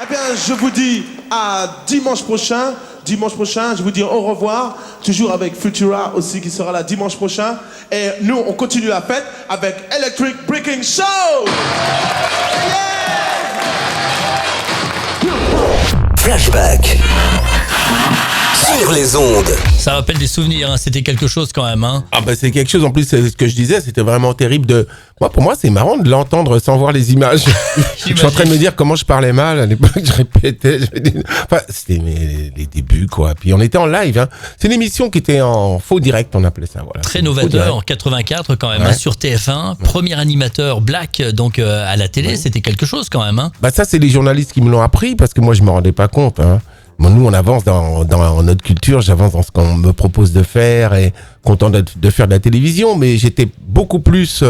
Eh bien, je vous dis à dimanche prochain. Dimanche prochain, je vous dis au revoir. Toujours avec Futura aussi qui sera là dimanche prochain. Et nous, on continue la fête avec Electric Breaking Show. Flashback sur les ondes. Ça rappelle des souvenirs, hein. C'était quelque chose quand même. Hein. Ah bah c'est quelque chose, en plus c'est ce que je disais, c'était vraiment terrible de... Pour moi c'est marrant de l'entendre sans voir les images. Je suis en train de me dire comment je parlais mal à l'époque, je répétais. Enfin, c'était les débuts quoi. Puis on était en live, hein. C'est une émission qui était en faux direct, on appelait ça. Voilà. Très novateur en 84 quand même, hein, sur TF1. Premier animateur black donc à la télé, c'était quelque chose quand même. Hein. Bah ça c'est les journalistes qui me l'ont appris parce que moi je me rendais pas compte. Hein. Bon, nous, on avance dans notre culture, j'avance dans ce qu'on me propose de faire et content de faire de la télévision, mais j'étais beaucoup plus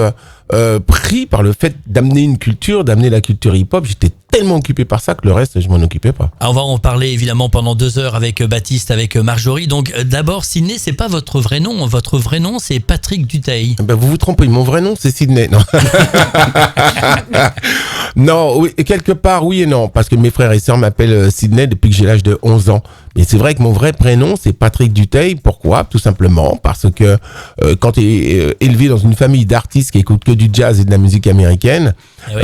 pris par le fait d'amener une culture, d'amener la culture hip-hop. J'étais tellement occupé par ça que le reste, je m'en occupais pas. Alors, on va en parler évidemment pendant 2 heures avec Baptiste, avec Marjorie. Donc d'abord, Sidney, c'est pas votre vrai nom. Votre vrai nom, c'est Patrick Dutheil. Ben, vous vous trompez, mon vrai nom, c'est Sidney. Non, non oui, quelque part, oui et non, parce que mes frères et sœurs m'appellent Sidney depuis que j'ai l'âge de 11 ans. Mais c'est vrai que mon vrai prénom, c'est Patrick Dutheil. Pourquoi ? Tout simplement parce que quand tu es élevé dans une famille d'artistes qui écoutent que du jazz et de la musique américaine, oui.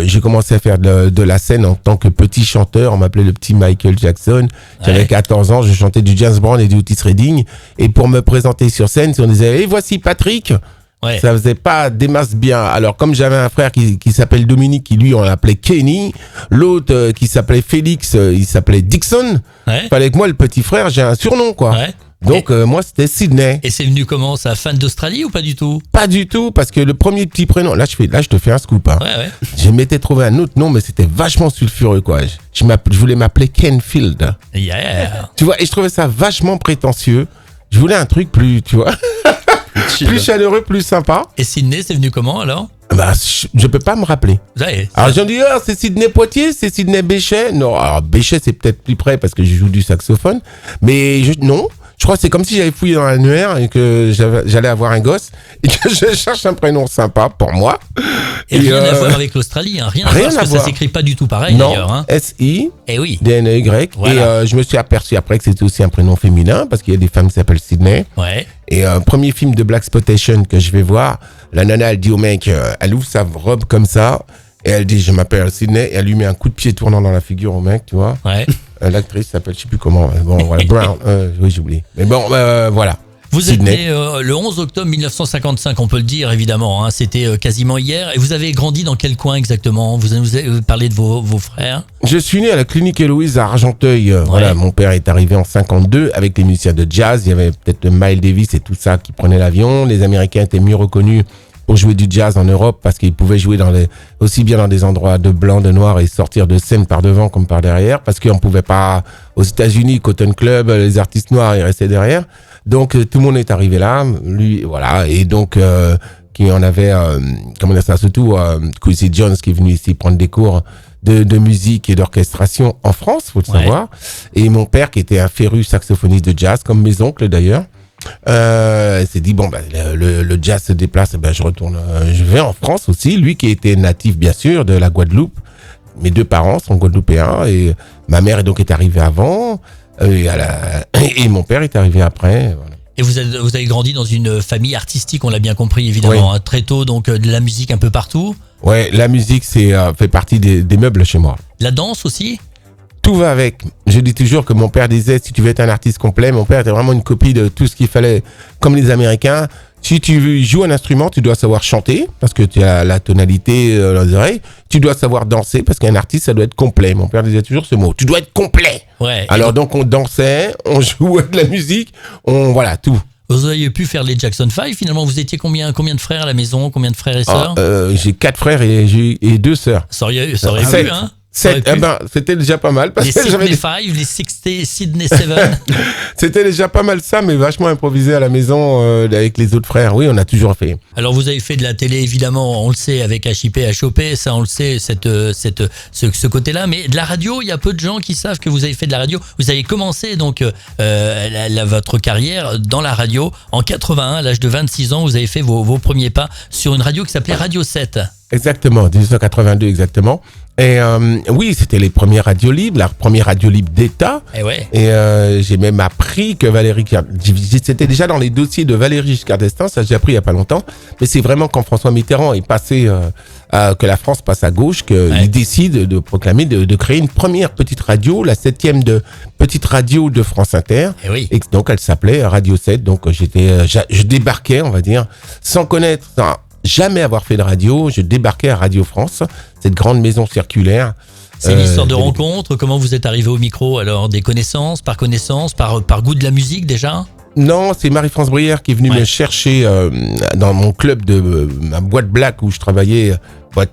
J'ai commencé à faire de la scène en tant que petit chanteur. On m'appelait le petit Michael Jackson. J'avais 14 ans, je chantais du James Brown et du Otis Redding. Et pour me présenter sur scène, on disait « Et voici Patrick !» Ouais. Ça faisait pas des masses bien. Alors comme j'avais un frère qui s'appelle Dominique, qui lui on l'appelait Kenny, l'autre qui s'appelait Félix, il s'appelait Dixon. Ouais. Fallait que moi le petit frère, j'ai un surnom quoi. Ouais. Donc moi c'était Sidney. Et c'est venu comment ça, fan d'Australie ou pas du tout ? Pas du tout, parce que le premier petit prénom, là je te fais un scoop. Hein. Ouais. Je m'étais trouvé un autre nom, mais c'était vachement sulfureux quoi. Je voulais m'appeler Kenfield. Yeah. Tu vois, et je trouvais ça vachement prétentieux. Je voulais un truc plus, tu vois. Plus chaleureux, plus sympa. Et Sidney, c'est venu comment alors ? Bah, je peux pas me rappeler. Alors j'en dis, c'est Sidney Poitiers, c'est Sidney Béchet. Non, alors Béchet c'est peut-être plus près parce que je joue du saxophone. Mais non, je crois que c'est comme si j'avais fouillé dans l'annuaire et que j'allais avoir un gosse et que je cherche un prénom sympa pour moi. Et rien à voir avec l'Australie, hein. Rien à voir parce que ça s'écrit pas du tout pareil d'ailleurs. Hein. S-I, oui. D-N-E-Y. Voilà. Et je me suis aperçu après que c'était aussi un prénom féminin parce qu'il y a des femmes qui s'appellent Sidney. Ouais. Et premier film de Blaxploitation que je vais voir, la nana elle dit au mec, elle ouvre sa robe comme ça et elle dit je m'appelle Sidney et elle lui met un coup de pied tournant dans la figure au mec, tu vois. Ouais. L'actrice s'appelle je sais plus comment. Bon voilà, Brown. Oui j'ai oublié. Mais bon voilà. Vous êtes né le 11 octobre 1955, on peut le dire évidemment, hein, c'était quasiment hier. Et vous avez grandi dans quel coin exactement ? Vous avez parlé de vos frères ? Je suis né à la clinique Héloïse à Argenteuil. Voilà, mon père est arrivé en 52 avec les musiciens de jazz. Il y avait peut-être Miles Davis et tout ça qui prenaient l'avion. Les Américains étaient mieux reconnus pour jouer du jazz en Europe parce qu'ils pouvaient jouer aussi bien dans des endroits de blanc, de noir et sortir de scène par devant comme par derrière parce qu'on pouvait pas aux États-Unis, Cotton Club, les artistes noirs ils restaient derrière. Donc tout le monde est arrivé là, lui voilà et donc qui en avait comment dire ça surtout Quincy Jones qui est venu ici prendre des cours de musique et d'orchestration en France, faut le savoir. Et mon père qui était un féru saxophoniste de jazz comme mes oncles d'ailleurs. S'est dit bon le jazz se déplace, je vais en France aussi, lui qui était natif bien sûr de la Guadeloupe. Mes 2 parents sont guadeloupéens et ma mère est arrivée avant. Et mon père est arrivé après. Voilà. Et vous avez grandi dans une famille artistique, on l'a bien compris évidemment, hein, très tôt, donc de la musique un peu partout. Ouais, la musique fait partie des meubles chez moi. La danse aussi ? Tout va avec. Je dis toujours que mon père disait si tu veux être un artiste complet, mon père était vraiment une copie de tout ce qu'il fallait, comme les Américains. Si tu joues un instrument, tu dois savoir chanter parce que tu as la tonalité dans les oreilles. Tu dois savoir danser parce qu'un artiste, ça doit être complet. Mon père disait toujours ce mot. Tu dois être complet. Ouais. Alors donc on dansait, on jouait de la musique, voilà tout. Vous auriez pu faire les Jackson 5 finalement. Vous étiez combien de frères à la maison, combien de frères et sœurs ? J'ai 4 frères et 2 sœurs. Ça aurait pu, hein. 7, c'était déjà pas mal. Parce les que Sidney 5, les Sidney 7. C'était déjà pas mal ça, mais vachement improvisé à la maison avec les autres frères. Oui, on a toujours fait. Alors vous avez fait de la télé évidemment, on le sait, avec HIP, HOP, ça on le sait, ce côté-là. Mais de la radio, il y a peu de gens qui savent que vous avez fait de la radio. Vous avez commencé donc votre carrière dans la radio en 81, à l'âge de 26 ans. Vous avez fait vos premiers pas sur une radio qui s'appelait Radio 7. Exactement, 1982 exactement. Et oui, c'était les premières radios libres, la première radio libre d'État. Et ouais. Et j'ai même appris que c'était déjà dans les dossiers de Valéry Giscard d'Estaing, ça j'ai appris il y a pas longtemps. Mais c'est vraiment quand François Mitterrand est passé, que la France passe à gauche, qu'il décide de proclamer, de créer une première petite radio, la 7e petite radio de France Inter. Et oui. Et donc elle s'appelait Radio 7. Donc je débarquais, on va dire, sans jamais avoir fait de radio, je débarquais à Radio France, cette grande maison circulaire. C'est une histoire de rencontre. Comment vous êtes arrivé au micro? Alors, des connaissances, par goût de la musique déjà? Non, c'est Marie-France Brière qui est venue me chercher dans mon club de ma boîte black où je travaillais,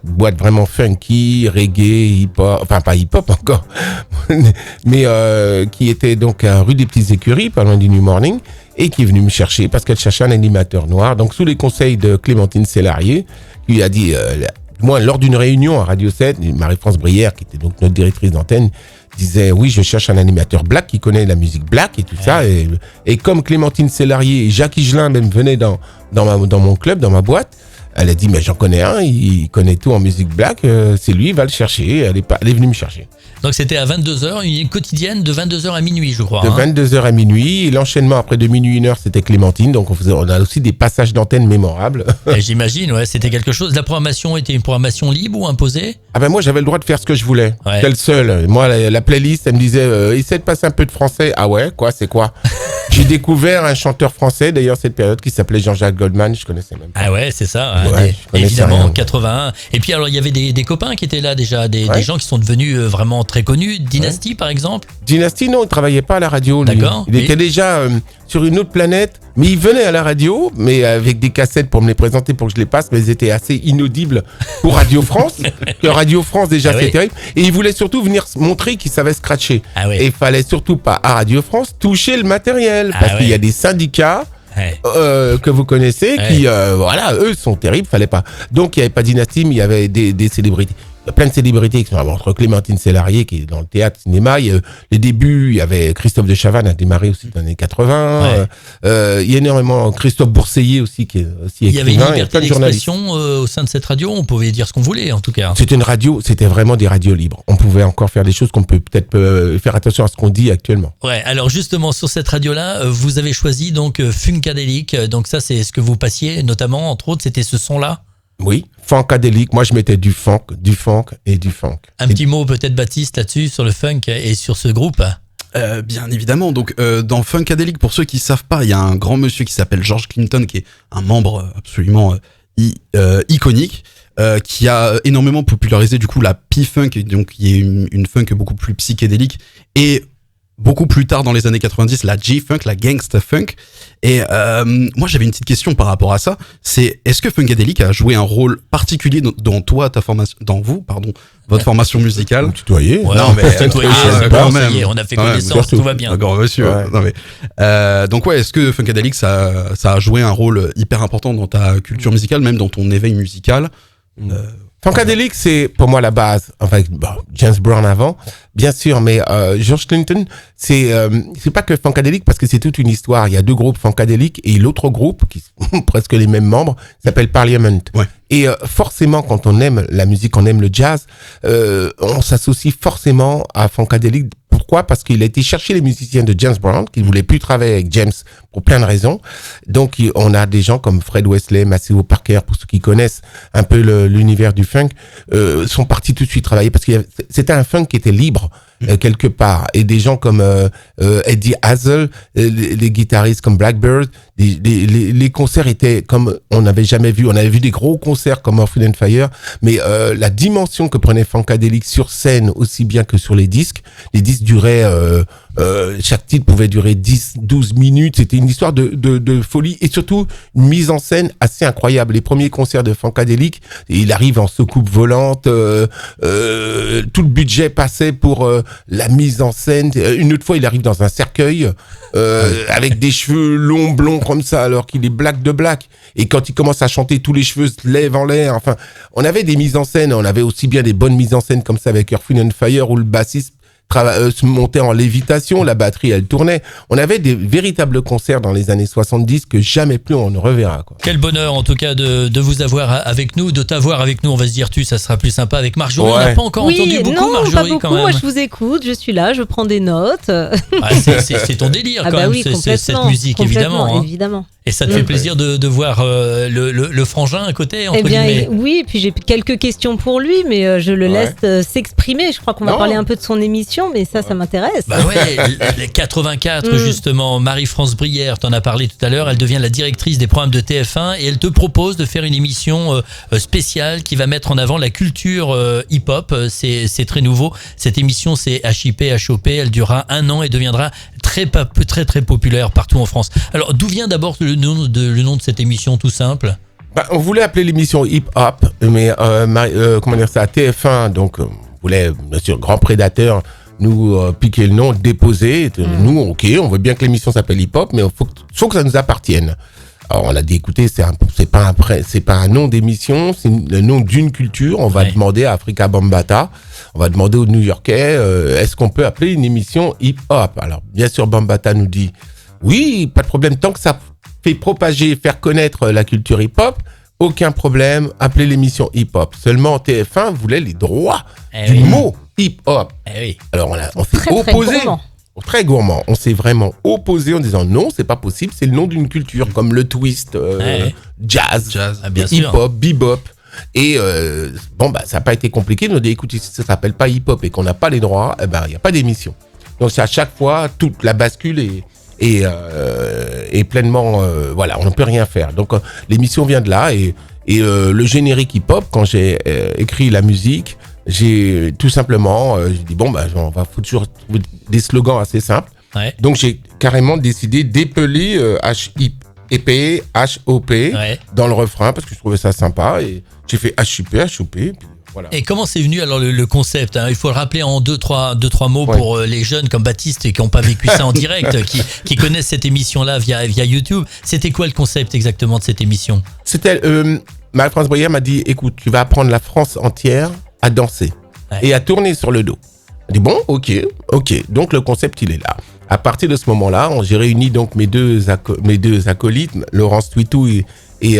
boîte vraiment funky, reggae, hip-hop, enfin pas hip-hop encore, mais qui était donc à rue des Petites Écuries, pas loin du New Morning, et qui est venue me chercher parce qu'elle cherchait un animateur noir. Donc sous les conseils de Clémentine Sélarié, qui lui a dit, moi lors d'une réunion à Radio 7, Marie-France Brière, qui était donc notre directrice d'antenne, disait oui, je cherche un animateur black qui connaît la musique black et tout ça. Et comme Clémentine Sélarié et Jacques Higelin même venaient dans mon club, dans ma boîte, elle a dit mais j'en connais un, il connaît tout en musique black, c'est lui, il va le chercher. Elle est venue me chercher. Donc c'était à 22h, une quotidienne de 22h à minuit, je crois. De 22h à minuit, et l'enchaînement après de minuit 1h, c'était Clémentine, donc on a aussi des passages d'antenne mémorables. Et j'imagine, ouais, c'était quelque chose. La programmation était une programmation libre ou imposée? Ah ben moi j'avais le droit de faire ce que je voulais. Ouais. J'étais le seul. Moi la playlist, elle me disait essaie de passer un peu de français. Ah ouais, quoi, c'est quoi? J'ai découvert un chanteur français d'ailleurs cette période qui s'appelait Jean-Jacques Goldman, je connaissais même pas. Ah ouais, c'est ça. Hein, Ouais, je connaissais évidemment, rien. 81. Et puis alors il y avait des copains qui étaient là déjà, des gens qui sont devenus vraiment très connus. Dynasty par exemple. Dynasty, non, il travaillait pas à la radio. Lui. D'accord. Il était déjà sur une autre planète, mais il venait à la radio, mais avec des cassettes pour me les présenter pour que je les passe, mais ils étaient assez inaudibles pour Radio France. Que Radio France déjà Ah c'est oui. terrible. Et il voulait surtout venir montrer qu'il savait scratcher. Ah oui. Et il fallait surtout pas à Radio France toucher le matériel, Ah parce oui. qu'il y a des syndicats. Ouais. Que vous connaissez, Ouais. qui voilà, eux sont terribles, fallait pas. Donc il y avait pas Dynasty, mais il y avait des célébrités. Il y a plein de célébrités qui sont entre Clémentine Sélarié qui est dans le théâtre, cinéma. Il y a, les débuts, il y avait Christophe de Chavannes a démarré aussi dans les années 80. Ouais. Il y a énormément Christophe Bourseiller aussi qui est aussi Il y avait une écrivain. Il y a liberté plein de journalistes. d'expression au sein de cette radio. On pouvait dire ce qu'on voulait en tout cas. C'était une radio, c'était vraiment des radios libres. On pouvait encore faire des choses qu'on peut peut-être faire attention à ce qu'on dit actuellement. Ouais, alors justement sur cette radio-là, vous avez choisi donc Funkadelic. Donc ça, c'est ce que vous passiez, notamment entre autres, c'était ce son-là. Oui, funkadélique. Moi, je mettais du funk et du funk. Un petit mot peut-être Baptiste là-dessus sur le funk et sur ce groupe. Bien évidemment. Donc, dans Funkadelic, pour ceux qui savent pas, il y a un grand monsieur qui s'appelle George Clinton, qui est un membre absolument iconique, qui a énormément popularisé du coup la P-Funk, donc qui est une funk beaucoup plus psychédélique, et beaucoup plus tard dans les années 90, la G-Funk, la Gangsta Funk. Et moi, j'avais une petite question par rapport à ça. C'est, est-ce que Funkadelic a joué un rôle particulier votre formation musicale? Vous tutoyez. Ouais, Non, on mais peut se tutoyer, c'est quand bon, même. ça y est, on a fait Ouais, connaissance, surtout. tout va bien. D'accord, monsieur. Ouais. Non, mais, donc ouais, est-ce que Funkadelic ça a joué un rôle hyper important dans ta culture musicale, même dans ton éveil musical? Funkadelic, c'est pour moi la base. Enfin, James Brown avant, bien sûr, mais George Clinton, c'est pas que Funkadelic parce que c'est toute une histoire. Il y a deux groupes, Funkadelic et l'autre groupe qui sont presque les mêmes membres, s'appelle Parliament. Ouais. Et forcément, quand on aime la musique, on aime le jazz, on s'associe forcément à Funkadelic. Pourquoi? Parce qu'il a été chercher les musiciens de James Brown, qui ne voulaient plus travailler avec James pour plein de raisons. Donc, on a des gens comme Fred Wesley, Maceo Parker, pour ceux qui connaissent un peu l'univers du funk, sont partis tout de suite travailler parce que c'était un funk qui était libre. Quelque part, et des gens comme Eddie Hazel, les guitaristes comme Blackbird, les concerts étaient comme on n'avait jamais vu. On avait vu des gros concerts comme Earth, Wind & Fire, mais la dimension que prenait Funkadelic sur scène aussi bien que sur les disques duraient chaque titre pouvait durer 10-12 minutes. C'était une histoire de folie et surtout une mise en scène assez incroyable. Les premiers concerts de Funkadelic, il arrive en soucoupe volante, tout le budget passait pour la mise en scène. Une autre fois, il arrive dans un cercueil avec des cheveux longs, blonds comme ça, alors qu'il est black de black. Et quand il commence à chanter, tous les cheveux se lèvent en l'air. Enfin, on avait des mises en scène. On avait aussi bien des bonnes mises en scène comme ça avec Earth, Wind & Fire où le bassiste se montait en lévitation, la batterie elle tournait. On avait des véritables concerts dans les années 70 que jamais plus on ne reverra, quoi. Quel bonheur en tout cas de vous avoir avec nous, de t'avoir avec nous. On va se dire ça sera plus sympa avec Marjorie. On n'a pas encore entendu beaucoup non, Marjorie pas beaucoup. quand même. Moi, je vous écoute, je suis là, je prends des notes. C'est ton délire quand même, oui, cette musique évidemment. Évidemment. Et ça te fait plaisir de voir le frangin à côté entre guillemets. Oui, puis j'ai quelques questions pour lui, mais je le laisse s'exprimer. Je crois qu'on va parler un peu de son émission, mais ça m'intéresse. Bah ouais, les 84 justement, Marie-France Brière, t'en as parlé tout à l'heure, elle devient la directrice des programmes de TF1 et elle te propose de faire une émission spéciale qui va mettre en avant la culture hip-hop. C'est très nouveau. Cette émission, c'est HIP, HOP, elle durera 1 an et deviendra très populaire partout en France. Alors, d'où vient d'abord le nom de cette émission, tout simple? On voulait appeler l'émission Hip Hop, mais TF1, donc on voulait, bien sûr, Grand Prédateur, nous piquer le nom, déposer. Nous, ok, on veut bien que l'émission s'appelle Hip Hop, mais il faut que ça nous appartienne. Alors on a dit, écoutez, c'est pas un nom d'émission, c'est le nom d'une culture. On va demander à Afrika Bambaataa, on va demander aux New-Yorkais, est-ce qu'on peut appeler une émission Hip Hop? Alors bien sûr, Bambaataa nous dit, oui, pas de problème, tant que ça fait propager, faire connaître la culture hip-hop, aucun problème, appelez l'émission hip-hop. Seulement TF1 voulait les droits du mot hip-hop. Alors on s'est opposé. Très gourmand. On s'est vraiment opposé en disant non, c'est pas possible, c'est le nom d'une culture, comme le twist, jazz, hip-hop, bebop. Et ça n'a pas été compliqué. On a dit, écoutez, si ça s'appelle pas hip-hop et qu'on n'a pas les droits, il n'y a pas d'émission. Donc c'est à chaque fois, toute la bascule est pleinement, on ne peut rien faire. Donc l'émission vient de là et le générique hip-hop, quand j'ai écrit la musique, j'ai tout simplement, j'ai dit on va toujours trouver des slogans assez simples. Donc j'ai carrément décidé d'épeler HIP, HOP dans le refrain parce que je trouvais ça sympa et j'ai fait HIP, HOP. Puis voilà. Et comment c'est venu alors le concept, hein? Il faut le rappeler en deux, trois mots pour les jeunes comme Baptiste et qui n'ont pas vécu ça en direct, qui connaissent cette émission-là via YouTube. C'était quoi le concept exactement de cette émission? C'était Marie-France Brière m'a dit, écoute, tu vas apprendre la France entière à danser et à tourner sur le dos. J'ai dit bon, ok. Donc le concept il est là. À partir de ce moment-là, j'ai réuni donc mes deux acolytes, Laurence Twitou et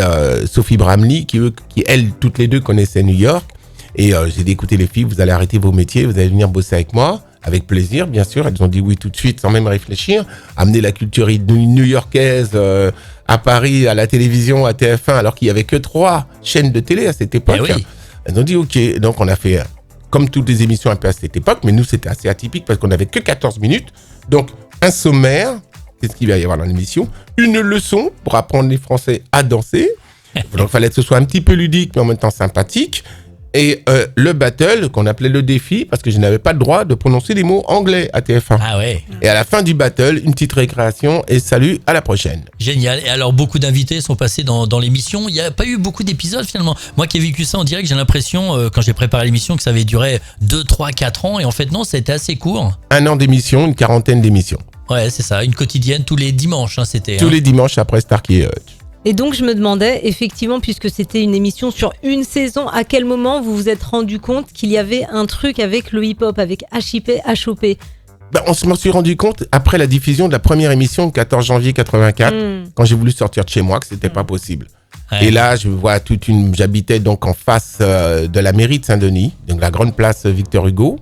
Sophie Bramley, qui elles toutes les deux connaissaient New York. Et j'ai dit écoutez les filles, vous allez arrêter vos métiers, vous allez venir bosser avec moi, avec plaisir bien sûr. Elles ont dit oui tout de suite sans même réfléchir. Amener la culture new-yorkaise à Paris, à la télévision, à TF1, alors qu'il y avait que 3 chaînes de télé à cette époque. Elles ont dit ok, donc on a fait comme toutes les émissions un peu à cette époque, mais nous c'était assez atypique parce qu'on n'avait que 14 minutes. Donc un sommaire, c'est ce qu'il va y avoir dans l'émission, une leçon pour apprendre les Français à danser. Donc il fallait que ce soit un petit peu ludique mais en même temps sympathique. Et le battle qu'on appelait le défi parce que je n'avais pas le droit de prononcer des mots anglais à TF1. Ah ouais. Et à la fin du battle, une petite récréation et salut, à la prochaine. Génial. Et alors beaucoup d'invités sont passés dans l'émission. Il n'y a pas eu beaucoup d'épisodes finalement. Moi qui ai vécu ça en direct, j'ai l'impression quand j'ai préparé l'émission que ça avait duré 2, 3, 4 ans et en fait non, ça a été assez court. 1 an d'émission, une 40aine d'émissions. Ouais, c'est ça, une quotidienne tous les dimanches, c'était. Tous les dimanches après Starkey et Hutch. Et donc je me demandais, effectivement, puisque c'était une émission sur une saison, à quel moment vous vous êtes rendu compte qu'il y avait un truc avec le hip-hop, avec HIP, HOP? On se m'en suis rendu compte après la diffusion de la première émission le 14 janvier 84, quand j'ai voulu sortir de chez moi, que c'était pas possible. Ouais. Et là, je vois j'habitais donc en face de la mairie de Saint-Denis, donc la grande place Victor Hugo.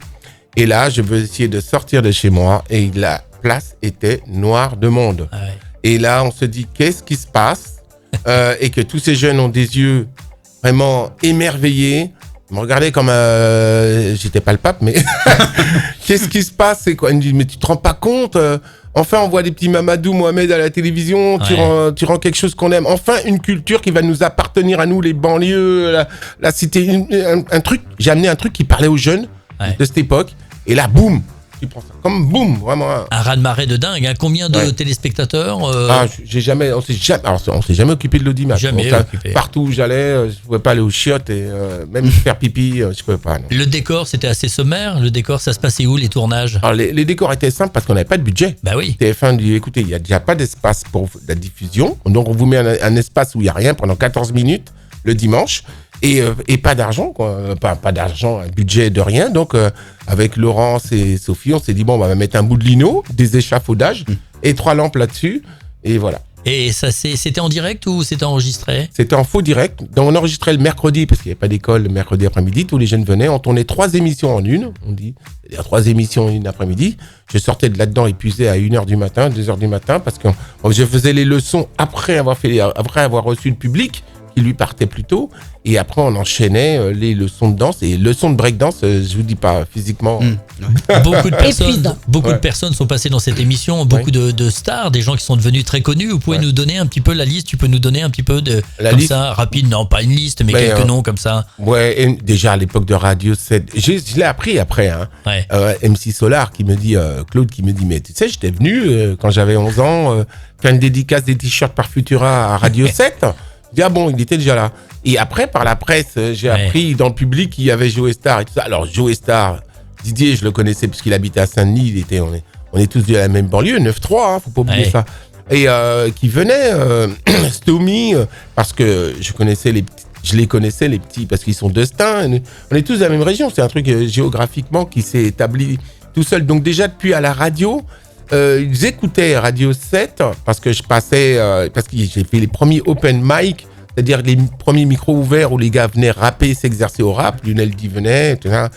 Et là, je veux essayer de sortir de chez moi et la place était noire de monde. Ouais. Et là, on se dit, qu'est-ce qui se passe? Et que tous ces jeunes ont des yeux vraiment émerveillés. Ils me regardaient comme j'étais pas le pape, mais qu'est-ce qui se passe? C'est quoi? Ils me disent, mais tu te rends pas compte? Enfin, on voit des petits Mamadou Mohamed à la télévision. Ouais. Tu rends quelque chose qu'on aime. Enfin, une culture qui va nous appartenir à nous, les banlieues, la cité. Un truc. J'ai amené un truc qui parlait aux jeunes de cette époque. Et là, boum. Tu prends ça comme boum, vraiment. Un raz-de-marée de dingue. Hein. Combien de téléspectateurs on s'est jamais occupé de l'audimat. Jamais occupé. Partout où j'allais, je pouvais pas aller aux chiottes et même faire pipi, je pouvais pas. Non. Le décor, c'était assez sommaire. Le décor, ça se passait où, les tournages? Alors, les décors étaient simples parce qu'on n'avait pas de budget. Bah oui. TF1 dit, écoutez, il y a déjà pas d'espace pour la diffusion, donc on vous met un espace où il y a rien pendant 14 minutes le dimanche. et pas d'argent, quoi. Pas d'argent, un budget de rien. Donc, avec Laurence et Sophie, on s'est dit, bon, on va mettre un bout de lino, des échafaudages et 3 lampes là-dessus. Et voilà. Et ça, c'était en direct ou c'était enregistré? C'était en faux direct. Donc, on enregistrait le mercredi, parce qu'il n'y avait pas d'école le mercredi après-midi. Tous les jeunes venaient. On tournait 3 émissions en une. On dit, c'est-à-dire 3 émissions en une après-midi. Je sortais de là-dedans épuisé à 1h du matin, 2h du matin, parce que je faisais les leçons après avoir reçu le public, qui lui partait plus tôt. Et après, on enchaînait les leçons de danse. Et leçons de breakdance, je vous dis pas physiquement. Beaucoup de Ouais. personnes sont passées dans cette émission, beaucoup de stars, des gens qui sont devenus très connus. Vous pouvez nous donner un petit peu la liste, tu peux nous donner un petit peu de La comme liste. ça, rapide, non pas une liste, mais Mais, quelques noms comme ça. Ouais, et déjà à l'époque de Radio 7, je l'ai appris après, hein. Ouais. MC Solar qui me dit, Claude qui me dit, mais tu sais, j'étais venu quand j'avais 11 ans faire une dédicace des t-shirts par Futura à Radio 7. Je dis, ah bon, il était déjà là. Et après, par la presse, j'ai appris dans le public qu'il y avait Joe Star et tout ça. Alors, Joe Star, Didier, je le connaissais parce qu'il habitait à Saint-Denis. On est tous de la même banlieue, 9-3, faut pas oublier ça. Et qui venait, Stomy, parce que je les connaissais, les petits, parce qu'ils sont de Stein. On est tous de la même région. C'est un truc géographiquement qui s'est établi tout seul. Donc déjà, depuis à la radio, ils écoutaient Radio 7 parce que je passais, parce que j'ai fait les premiers open mic, c'est-à-dire les premiers micros ouverts où les gars venaient rapper, s'exercer au rap. Lionel D venait, tout ça.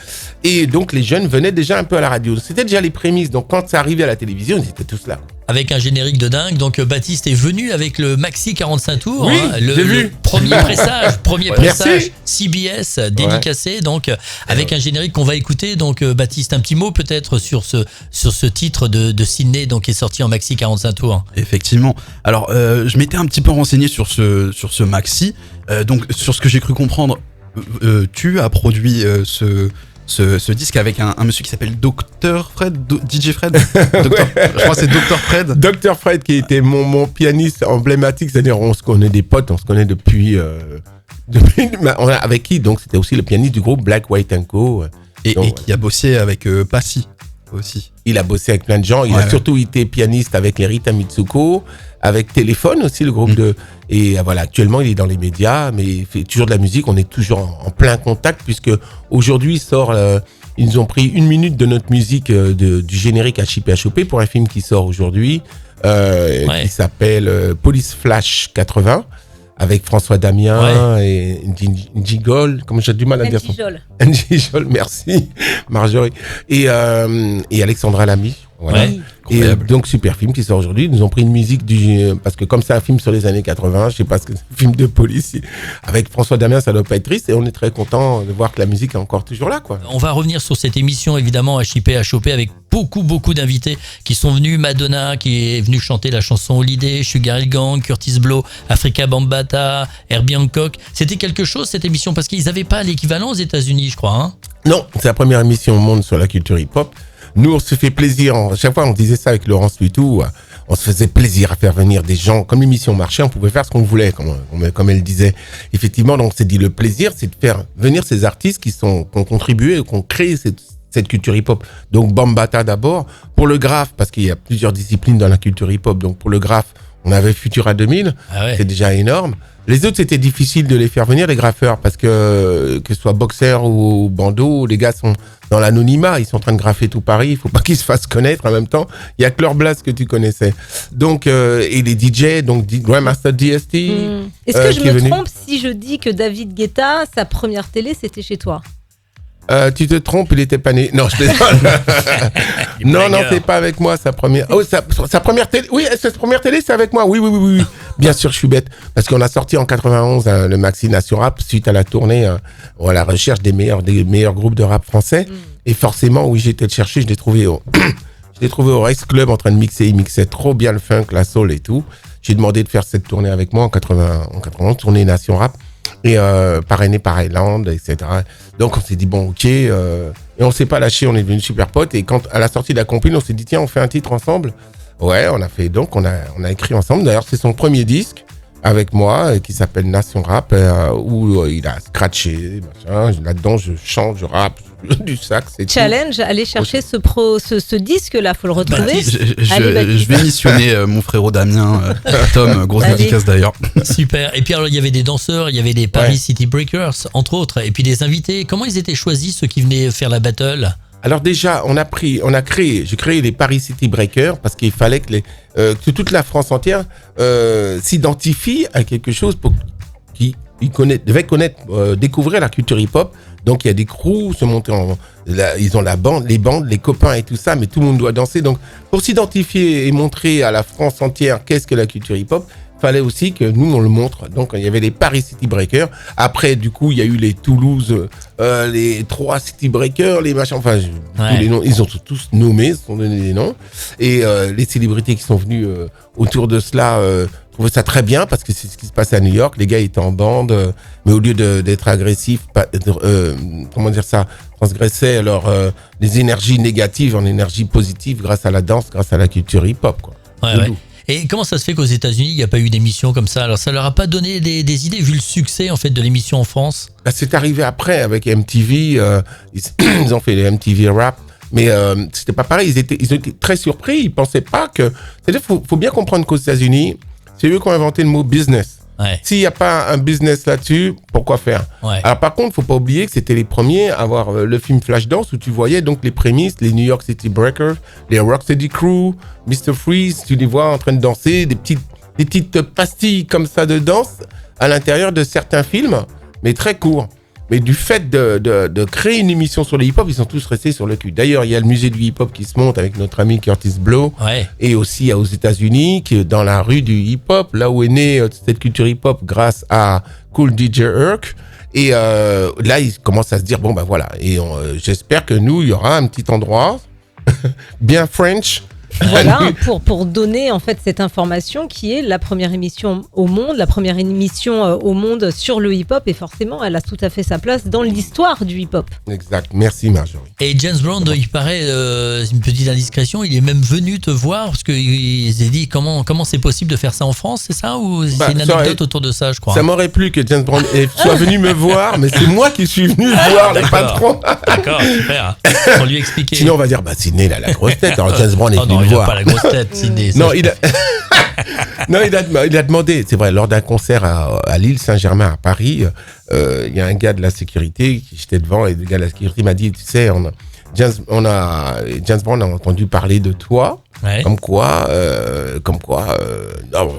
Et donc les jeunes venaient déjà un peu à la radio. C'était déjà les prémices. Donc quand ça arrivait à la télévision, ils étaient tous là. Avec un générique de dingue. Donc Baptiste est venu avec le Maxi 45 tours, Oui, le j'ai vu. premier pressage, Merci. CBS dédicacé, donc avec un générique qu'on va écouter. Donc Baptiste, un petit mot peut-être sur ce titre de Sydney, donc qui est sorti en Maxi 45 tours. Effectivement. Alors, je m'étais un petit peu renseigné sur ce maxi. Donc, sur ce que j'ai cru comprendre, tu as produit ce disque avec un monsieur qui s'appelle Dr. Fred, DJ Fred. Je crois que c'est Dr. Fred. Dr. Fred qui était mon pianiste emblématique, c'est-à-dire on se connaît des potes, on se connaît depuis avec qui donc c'était aussi le pianiste du groupe Black White & Co. Et Donc, qui a bossé avec Passy aussi. il a bossé avec plein de gens, il a surtout été pianiste avec les Rita Mitsuko, avec Téléphone aussi, le groupe et voilà, actuellement il est dans les médias, mais il fait toujours de la musique, on est toujours en plein contact, puisque aujourd'hui ils nous ont pris 1 minute de notre musique du générique HIP pour un film qui sort aujourd'hui, qui s'appelle Police Flash 80, avec François Damien et Njigol, comme j'ai du mal à dire son Njigol, merci Marjorie, et Alexandra Lamy. Voilà. Ouais. Et donc super film qui sort aujourd'hui. Ils nous ont pris une musique parce que comme c'est un film sur les années 80, je sais pas ce que c'est, un film de police avec François Damien, ça doit pas être triste, et on est très content de voir que la musique est encore toujours là, quoi. On va revenir sur cette émission évidemment HIP avec beaucoup d'invités qui sont venus. Madonna qui est venue chanter la chanson Holiday, Sugar Hill Gang, Curtis Blow, Africa Bambaataa, Herbie Hancock. C'était quelque chose cette émission parce qu'ils avaient pas l'équivalent aux États-Unis, je crois. Hein. Non, c'est la première émission au monde sur la culture hip-hop. Nous, on se fait plaisir. Chaque fois, on disait ça avec Laurence Lutou. On se faisait plaisir à faire venir des gens. Comme l'émission marchait, on pouvait faire ce qu'on voulait, comme elle disait. Effectivement, donc, on s'est dit, le plaisir, c'est de faire venir ces artistes qui ont contribué, qui ont créé cette culture hip-hop. Donc, Bambaataa d'abord. Pour le graphe, parce qu'il y a plusieurs disciplines dans la culture hip-hop. Donc, pour le graphe, on avait Futura 2000. C'est déjà énorme. Les autres, c'était difficile de les faire venir, les graffeurs, parce que ce soit Boxer ou Bando, les gars sont dans l'anonymat, ils sont en train de graffer tout Paris, il faut pas qu'ils se fassent connaître en même temps. Il y a que leur blast que tu connaissais. Donc, et les DJ, donc Grandmaster DST. Est-ce que je me trompe si je dis que David Guetta, sa première télé, c'était chez toi? Tu te trompes, il était pas né. Non, je plaisante. non, c'est pas avec moi, sa première. Oh, sa première télé. Oui, sa première télé, c'est avec moi. Oui. Bien sûr, je suis bête. Parce qu'on a sorti en 91 le Maxi Nation Rap suite à la tournée, à la recherche des meilleurs groupes de rap français. Et forcément, oui, j'ai été le chercher, je l'ai trouvé au Race Club en train de mixer. Il mixait trop bien le funk, la soul et tout. J'ai demandé de faire cette tournée avec moi en 91, tournée Nation Rap. Et parrainé par Island, etc. Donc on s'est dit bon ok, et on s'est pas lâché, on est devenus super potes, et quand à la sortie de la compil, on s'est dit tiens, on fait un titre ensemble. Ouais, on a fait, donc on a écrit ensemble. D'ailleurs c'est son premier disque avec moi qui s'appelle Nation Rap, où il a scratché, machin. Là-dedans je chante, je rappe, du sax. Et tout. Challenge, allez chercher ce disque-là, faut le retrouver. Baptiste. Allez, Baptiste. Je vais missionner mon frérot Damien, Tom, grosse Allez. dédicace d'ailleurs. Super. Et puis alors, il y avait des danseurs, il y avait des Paris City Breakers, entre autres, et puis des invités. Comment ils étaient choisis, ceux qui venaient faire la battle? Alors déjà, j'ai créé les Paris City Breakers parce qu'il fallait que toute la France entière s'identifie à quelque chose pour devait connaître, découvrir la culture hip-hop. Donc il y a des crews, ils ont les bandes, les copains et tout ça, mais tout le monde doit danser. Donc pour s'identifier et montrer à la France entière qu'est-ce que la culture hip-hop, fallait aussi que nous on le montre. Donc il y avait les Paris City Breakers. Après du coup il y a eu les Toulouse, les 3 City Breakers, les machins. Enfin tous les noms, ils ont tous nommés, se sont donné des noms. Et les célébrités qui sont venues autour de cela trouvaient ça très bien parce que c'est ce qui se passait à New York. Les gars étaient en bande, mais au lieu d'être agressifs, transgressaient les énergies négatives en énergie positive grâce à la danse, grâce à la culture hip-hop, quoi. Ouais. Et comment ça se fait qu'aux États-Unis il n'y a pas eu d'émission comme ça? Alors ça leur a pas donné des idées vu le succès en fait de l'émission en France? Bah, c'est arrivé après avec MTV. Ils ont fait les MTV Rap, mais c'était pas pareil. Ils étaient très surpris. Ils pensaient pas que. C'est-à-dire, faut bien comprendre qu'aux États-Unis, c'est eux qui ont inventé le mot business. Ouais. S'il n'y a pas un business là-dessus, pourquoi faire? Ouais. Alors par contre, faut pas oublier que c'était les premiers à avoir le film Flashdance où tu voyais donc les prémices, les New York City Breakers, les Rocksteady Crew, Mr. Freeze, tu les vois en train de danser, des petites pastilles comme ça de danse à l'intérieur de certains films, mais très courts. Mais du fait de créer une émission sur le hip-hop, ils sont tous restés sur le cul. D'ailleurs, il y a le musée du hip-hop qui se monte avec notre ami Curtis Blow. Ouais. Et aussi aux États-Unis, qui est dans la rue du hip-hop, là où est née cette culture hip-hop grâce à Cool DJ Herc. Et là, ils commencent à se dire, bon, ben voilà. Et j'espère que nous, il y aura un petit endroit bien French. Voilà, pour donner en fait cette information qui est la première émission au monde, au monde sur le hip-hop, et forcément elle a tout à fait sa place dans l'histoire du hip-hop. Exact, merci Marjorie. Et James Brown, il paraît, une petite indiscrétion, il est même venu te voir parce qu'il s'est dit comment c'est possible de faire ça en France, c'est ça? Ou c'est une anecdote autour de ça, je crois? Ça m'aurait plu que James Brown soit venu me voir, mais c'est moi qui suis venu voir les patrons. D'accord, super. Pour lui expliquer. Sinon on va dire, Sidney il a la grosse tête, alors James Brown est venu non, me il a voir. pas la grosse tête, Sidney. Non, il a demandé, c'est vrai, lors d'un concert à l'île Saint-Germain à Paris, il y a un gars de la sécurité qui j'étais devant et le gars de la sécurité m'a dit, tu sais, James Brown a entendu parler de toi, Ouais. comme quoi, non,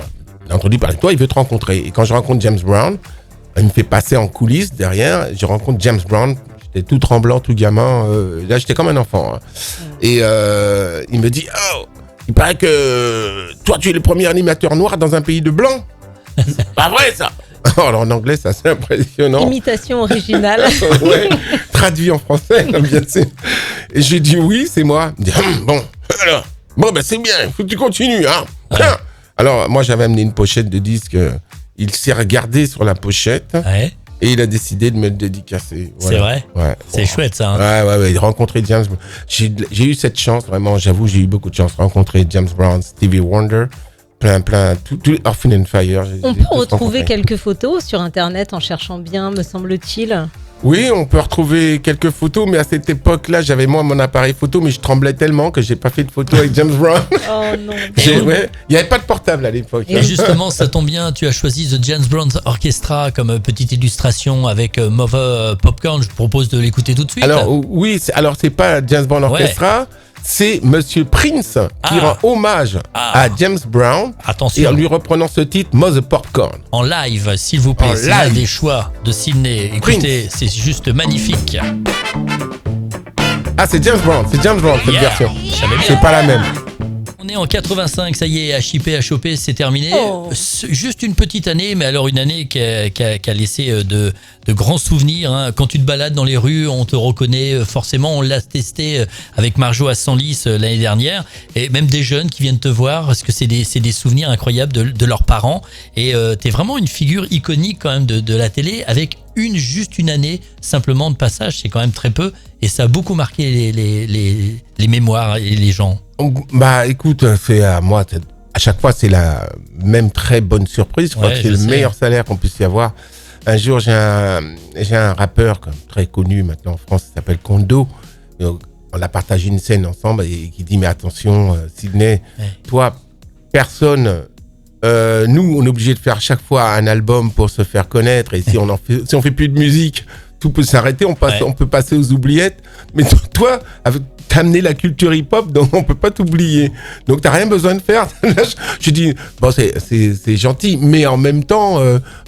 il a entendu parler de toi, il veut te rencontrer. Et quand je rencontre James Brown, il me fait passer en coulisses derrière, je rencontre James Brown. J'étais tout tremblant, tout gamin. Là, j'étais comme un enfant. Hein. Et il me dit, oh, il paraît que toi, tu es le premier animateur noir dans un pays de blancs. C'est pas vrai, ça. Alors, en anglais, ça, c'est impressionnant. Imitation originale. Ouais, traduit en français, bien sûr. Et j'ai dit, oui, c'est moi. Il me dit, bon, alors, ben, c'est bien, il faut que tu continues, hein. Ouais. Alors, moi, j'avais amené une pochette de disque. Il s'est regardé sur la pochette. Ouais. Et il a décidé de me le dédicacer. Voilà. C'est vrai? Ouais. C'est chouette ça. Hein. Ouais. Rencontrer James Brown. J'ai eu cette chance, vraiment, j'avoue, j'ai eu beaucoup de chance. Rencontrer James Brown, Stevie Wonder, plein, tout Earth, Wind & Fire. On peut retrouver quelques photos sur internet en cherchant bien, me semble-t-il. Oui, on peut retrouver quelques photos, mais à cette époque-là, j'avais moi mon appareil photo, mais je tremblais tellement que j'ai pas fait de photo avec James Brown. Oh non. Il y avait pas de portable à l'époque. Et justement, ça tombe bien, tu as choisi The James Brown Orchestra comme petite illustration avec Mother Popcorn. Je propose de l'écouter tout de suite. Alors oui, c'est pas James Brown Orchestra, c'est Monsieur Prince qui rend hommage à James Brown. Attention. Et en lui reprenant ce titre, Mother Popcorn. En live, s'il vous plaît, c'est l'un des choix de Sydney. Écoutez, c'est juste magnifique. Ah, c'est James Brown cette version. C'est pas la même. On est en 85, ça y est, HIP, c'est terminé. Juste une petite année, mais alors une année qui a laissé de grands souvenirs. Hein. Quand tu te balades dans les rues, on te reconnaît forcément. On l'a testé avec Marjo à Senlis l'année dernière. Et même des jeunes qui viennent te voir, parce que c'est des souvenirs incroyables de leurs parents. Et t'es vraiment une figure iconique quand même de la télé, avec juste une année simplement de passage. C'est quand même très peu. Et ça a beaucoup marqué les mémoires et les gens. Bah écoute, c'est à moi, à chaque fois c'est la même très bonne surprise. Je crois que c'est le meilleur salaire qu'on puisse y avoir. un jour, j'ai un rappeur très connu maintenant en France, qui s'appelle Kondo. On a partagé une scène ensemble et qui dit, mais attention, Sydney, toi, personne... nous, on est obligé de faire chaque fois un album pour se faire connaître. Et si on fait plus de musique, tout peut s'arrêter. On peut passer aux oubliettes. Mais toi, t'as amené la culture hip-hop, donc on peut pas t'oublier. Donc t'as rien besoin de faire. Je dis, bon, c'est gentil, mais en même temps,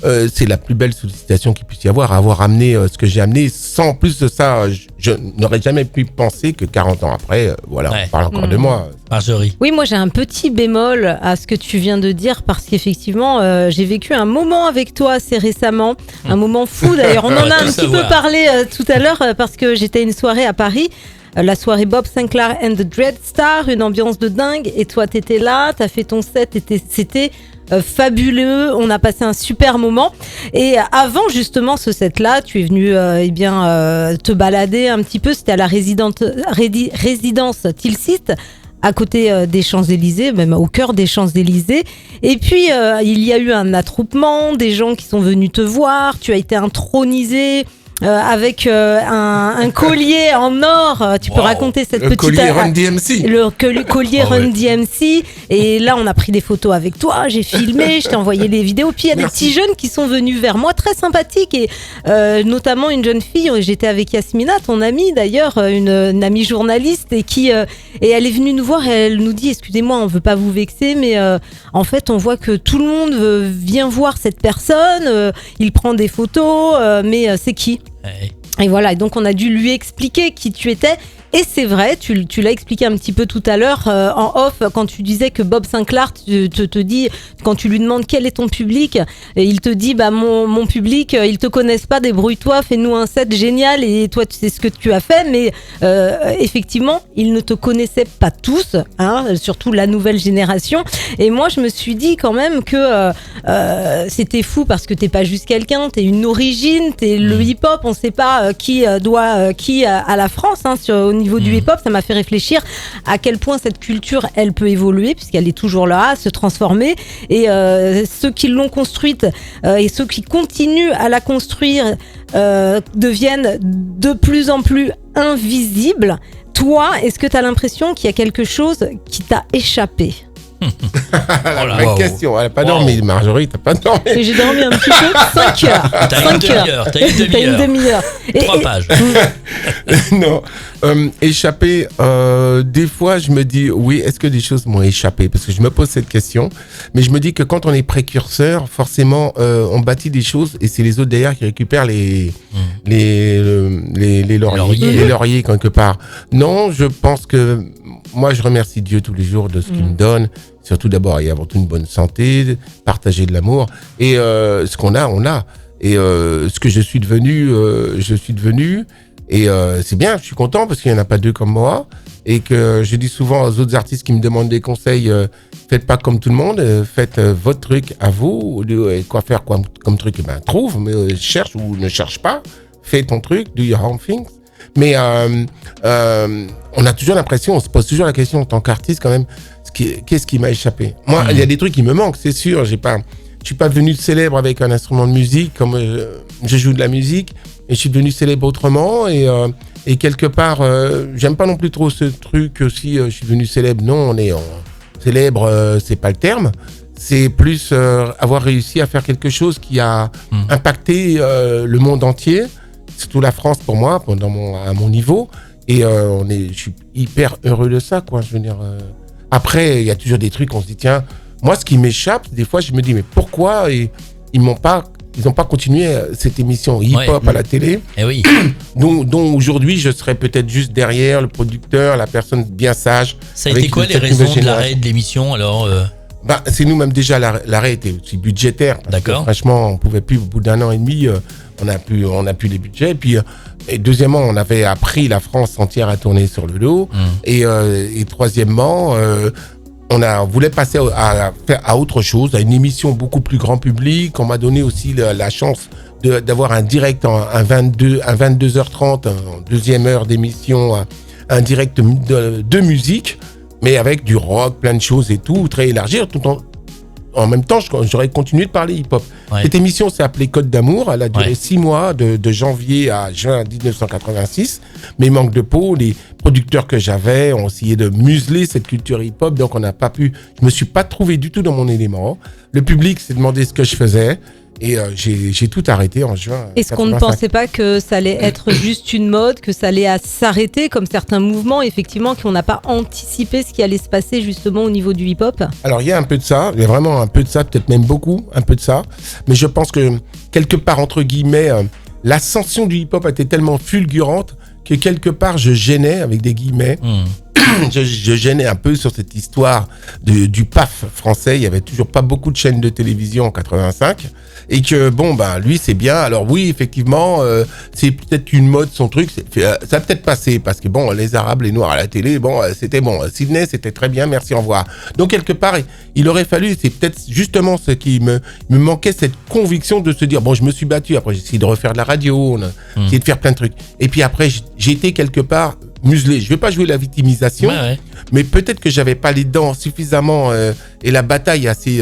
c'est la plus belle sollicitation qu'il puisse y avoir amené ce que j'ai amené. Sans plus de ça, je n'aurais jamais pu penser que 40 ans après, on parle encore de moi. Marjorie. Oui, moi j'ai un petit bémol à ce que tu viens de dire parce qu'effectivement, j'ai vécu un moment avec toi assez récemment, un moment fou d'ailleurs. On en a un petit peu parlé tout à l'heure parce que j'étais à une soirée à Paris. La soirée Bob Sinclair and the Dread Star, une ambiance de dingue. Et toi, t'étais là, t'as fait ton set, c'était fabuleux. On a passé un super moment. Et avant justement ce set-là, tu es venu te balader un petit peu. C'était à la résidence Tilsit, à côté des Champs-Élysées, même au cœur des Champs-Élysées. Et puis, il y a eu un attroupement, des gens qui sont venus te voir. Tu as été intronisé. Avec un collier en or, tu peux raconter cette petite... collier Run DMC. Le collier Run DMC. Et là, on a pris des photos avec toi, j'ai filmé, je t'ai envoyé les vidéos. Puis il y a des petits jeunes qui sont venus vers moi, très sympathiques. Et notamment une jeune fille, j'étais avec Yasmina, ton amie d'ailleurs, une amie journaliste. Et elle est venue nous voir et elle nous dit, excusez-moi, on veut pas vous vexer, mais en fait, on voit que tout le monde vient voir cette personne, il prend des photos, mais c'est qui ? Et voilà, et donc on a dû lui expliquer qui tu étais. Et c'est vrai, tu l'as expliqué un petit peu tout à l'heure en off, quand tu disais que Bob Sinclair te dit, quand tu lui demandes quel est ton public, et il te dit, mon public, ils te connaissent pas, débrouille-toi, fais-nous un set génial, et toi tu sais ce que tu as fait, mais effectivement, ils ne te connaissaient pas tous, surtout la nouvelle génération. Et moi, je me suis dit quand même que c'était fou parce que t'es pas juste quelqu'un, t'es une origine, t'es le hip-hop, on sait pas qui doit qui à la France, au niveau du hip-hop. Ça m'a fait réfléchir à quel point cette culture, elle peut évoluer puisqu'elle est toujours là, se transformer. Et ceux qui l'ont construite et ceux qui continuent à la construire deviennent de plus en plus invisibles. Toi, est-ce que tu as l'impression qu'il y a quelque chose qui t'a échappé ? Vraie question, elle n'a pas dormi, Marjorie, t'as pas dormi. Et j'ai dormi un petit peu, 5 heures. T'as une demi-heure. 3 pages. Non, échappé, des fois je me dis, oui, est-ce que des choses m'ont échappé ? Parce que je me pose cette question, mais je me dis que quand on est précurseur, forcément, on bâtit des choses et c'est les autres derrière qui récupèrent les lauriers quelque part. Non, je pense que moi, je remercie Dieu tous les jours de ce qu'il me donne. Surtout d'abord et avant tout une bonne santé, partager de l'amour. Et ce qu'on a, on a. Et ce que je suis devenu. Et c'est bien, je suis content parce qu'il n'y en a pas deux comme moi. Et que je dis souvent aux autres artistes qui me demandent des conseils, faites pas comme tout le monde, faites votre truc à vous. Quoi faire comme truc, trouve, mais cherche ou ne cherche pas. Fais ton truc, do your own things. Mais on a toujours l'impression, on se pose toujours la question en tant qu'artiste quand même, qu'est-ce qui m'a échappé ? Moi, il y a des trucs qui me manquent, c'est sûr. Je suis pas devenu célèbre avec un instrument de musique, comme je joue de la musique, et je suis devenu célèbre autrement. Et quelque part, j'aime pas non plus trop ce truc aussi. Je suis devenu célèbre. Non, célèbre, c'est pas le terme. C'est plus avoir réussi à faire quelque chose qui a impacté le monde entier. Surtout la France pour moi, à mon niveau. Et je suis hyper heureux de ça, quoi. Je veux dire. Après, il y a toujours des trucs, on se dit, tiens, moi, ce qui m'échappe, des fois, je me dis, mais pourquoi ils n'ont pas continué cette émission hip-hop à la télé, dont aujourd'hui, je serais peut-être juste derrière le producteur, la personne bien sage. Ça a été quoi les raisons de l'arrêt de l'émission, alors c'est nous-mêmes déjà, l'arrêt était aussi budgétaire. D'accord. Franchement, on pouvait plus, au bout d'1 an et demi, on a plus les budgets. Et deuxièmement, on avait appris la France entière à tourner sur le dos. Et troisièmement, on voulait passer à autre chose, à une émission beaucoup plus grand public. On m'a donné aussi la chance d'avoir un direct à 22h30, en deuxième heure d'émission, un direct de musique, mais avec du rock, plein de choses et tout, très élargi, en même temps, j'aurais continué de parler hip-hop. Ouais. Cette émission s'est appelée Code d'amour. Elle a duré 6 mois, de janvier à juin 1986. Mais manque de peau, les producteurs que j'avais ont essayé de museler cette culture hip-hop. Donc, on n'a pas pu... Je me suis pas trouvé du tout dans mon élément. Le public s'est demandé ce que je faisais. Et j'ai tout arrêté en juin. Est-ce qu'on ne 85. pensait pas que ça allait être juste une mode, que ça allait s'arrêter comme certains mouvements, effectivement, qu'on n'a pas anticipé ce qui allait se passer justement au niveau du hip-hop? Alors, il y a un peu de ça, il y a vraiment un peu de ça, peut-être même beaucoup, un peu de ça. Mais je pense que, quelque part, entre guillemets, l'ascension du hip-hop a été tellement fulgurante que quelque part, je gênais, avec des guillemets, je gênais un peu sur cette histoire du PAF français. Il y avait toujours pas beaucoup de chaînes de télévision en 85. Et que, bon, ben, lui, c'est bien. Alors oui, effectivement, c'est peut-être une mode, son truc. Ça a peut-être passé parce que, bon, les Arabes, les Noirs à la télé, bon, c'était bon. Sydney, c'était très bien, merci, au revoir. Donc, quelque part, il aurait fallu, c'est peut-être justement ce qui me manquait, cette conviction de se dire, bon, je me suis battu. Après, j'ai essayé de refaire de la radio, on a essayé de faire plein de trucs. Et puis après, j'ai été quelque part muselé. Je vais pas jouer la victimisation, mais peut-être que j'avais pas les dents suffisamment et la bataille assez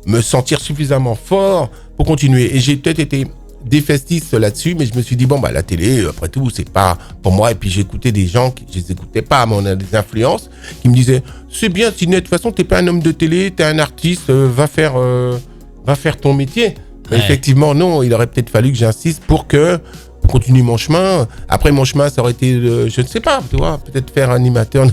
me sentir suffisamment fort pour continuer. Et j'ai peut-être été défaitiste là-dessus, mais je me suis dit bon bah la télé, après tout, c'est pas pour moi. Et puis j'écoutais des gens je les écoutais pas, mais on a des influences qui me disaient c'est bien Sidney, de toute façon t'es pas un homme de télé, t'es un artiste, va faire ton métier. Mais effectivement non, il aurait peut-être fallu que j'insiste pour continuer mon chemin. Après mon chemin, ça aurait été, je ne sais pas, tu vois, peut-être faire animateur,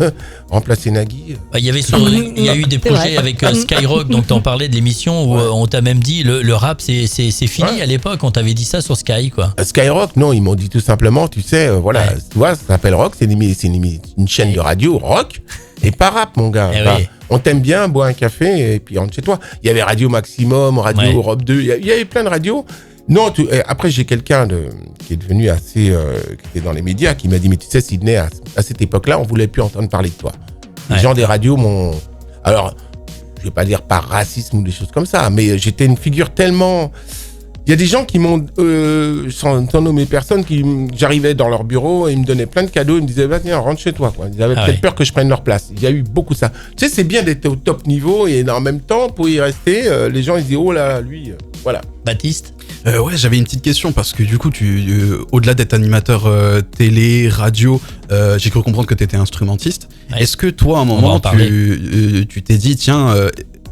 remplacer Nagui. Il y a eu des projets avec Skyrock, donc t'en parlais de l'émission où on t'a même dit le rap c'est fini à l'époque. On t'avait dit ça sur Sky, quoi. Skyrock, non, ils m'ont dit tout simplement, tu sais, voilà, tu vois, ça s'appelle Rock, c'est une chaîne de radio rock et pas rap, mon gars. On t'aime bien, bois un café et puis rentre chez toi. Il y avait Radio Maximum, Radio Europe 2, il y avait plein de radios. Non, après j'ai quelqu'un qui est devenu assez, qui était dans les médias, qui m'a dit mais tu sais Sidney, à cette époque-là, on voulait plus entendre parler de toi. Les gens des radios m'ont, alors je vais pas dire par racisme ou des choses comme ça, mais j'étais une figure tellement. Il y a des gens qui m'ont, sans nommer personne, j'arrivais dans leur bureau et ils me donnaient plein de cadeaux, ils me disaient vas-y rentre chez toi, quoi. Ils avaient peut-être peur que je prenne leur place. Il y a eu beaucoup ça. Tu sais, c'est bien d'être au top niveau et en même temps pour y rester, les gens ils disent oh là lui, voilà. Baptiste. Ouais, j'avais une petite question parce que du coup, au-delà d'être animateur télé, radio, j'ai cru comprendre que tu étais instrumentiste. Est-ce que toi, à un moment, tu t'es dit, tiens,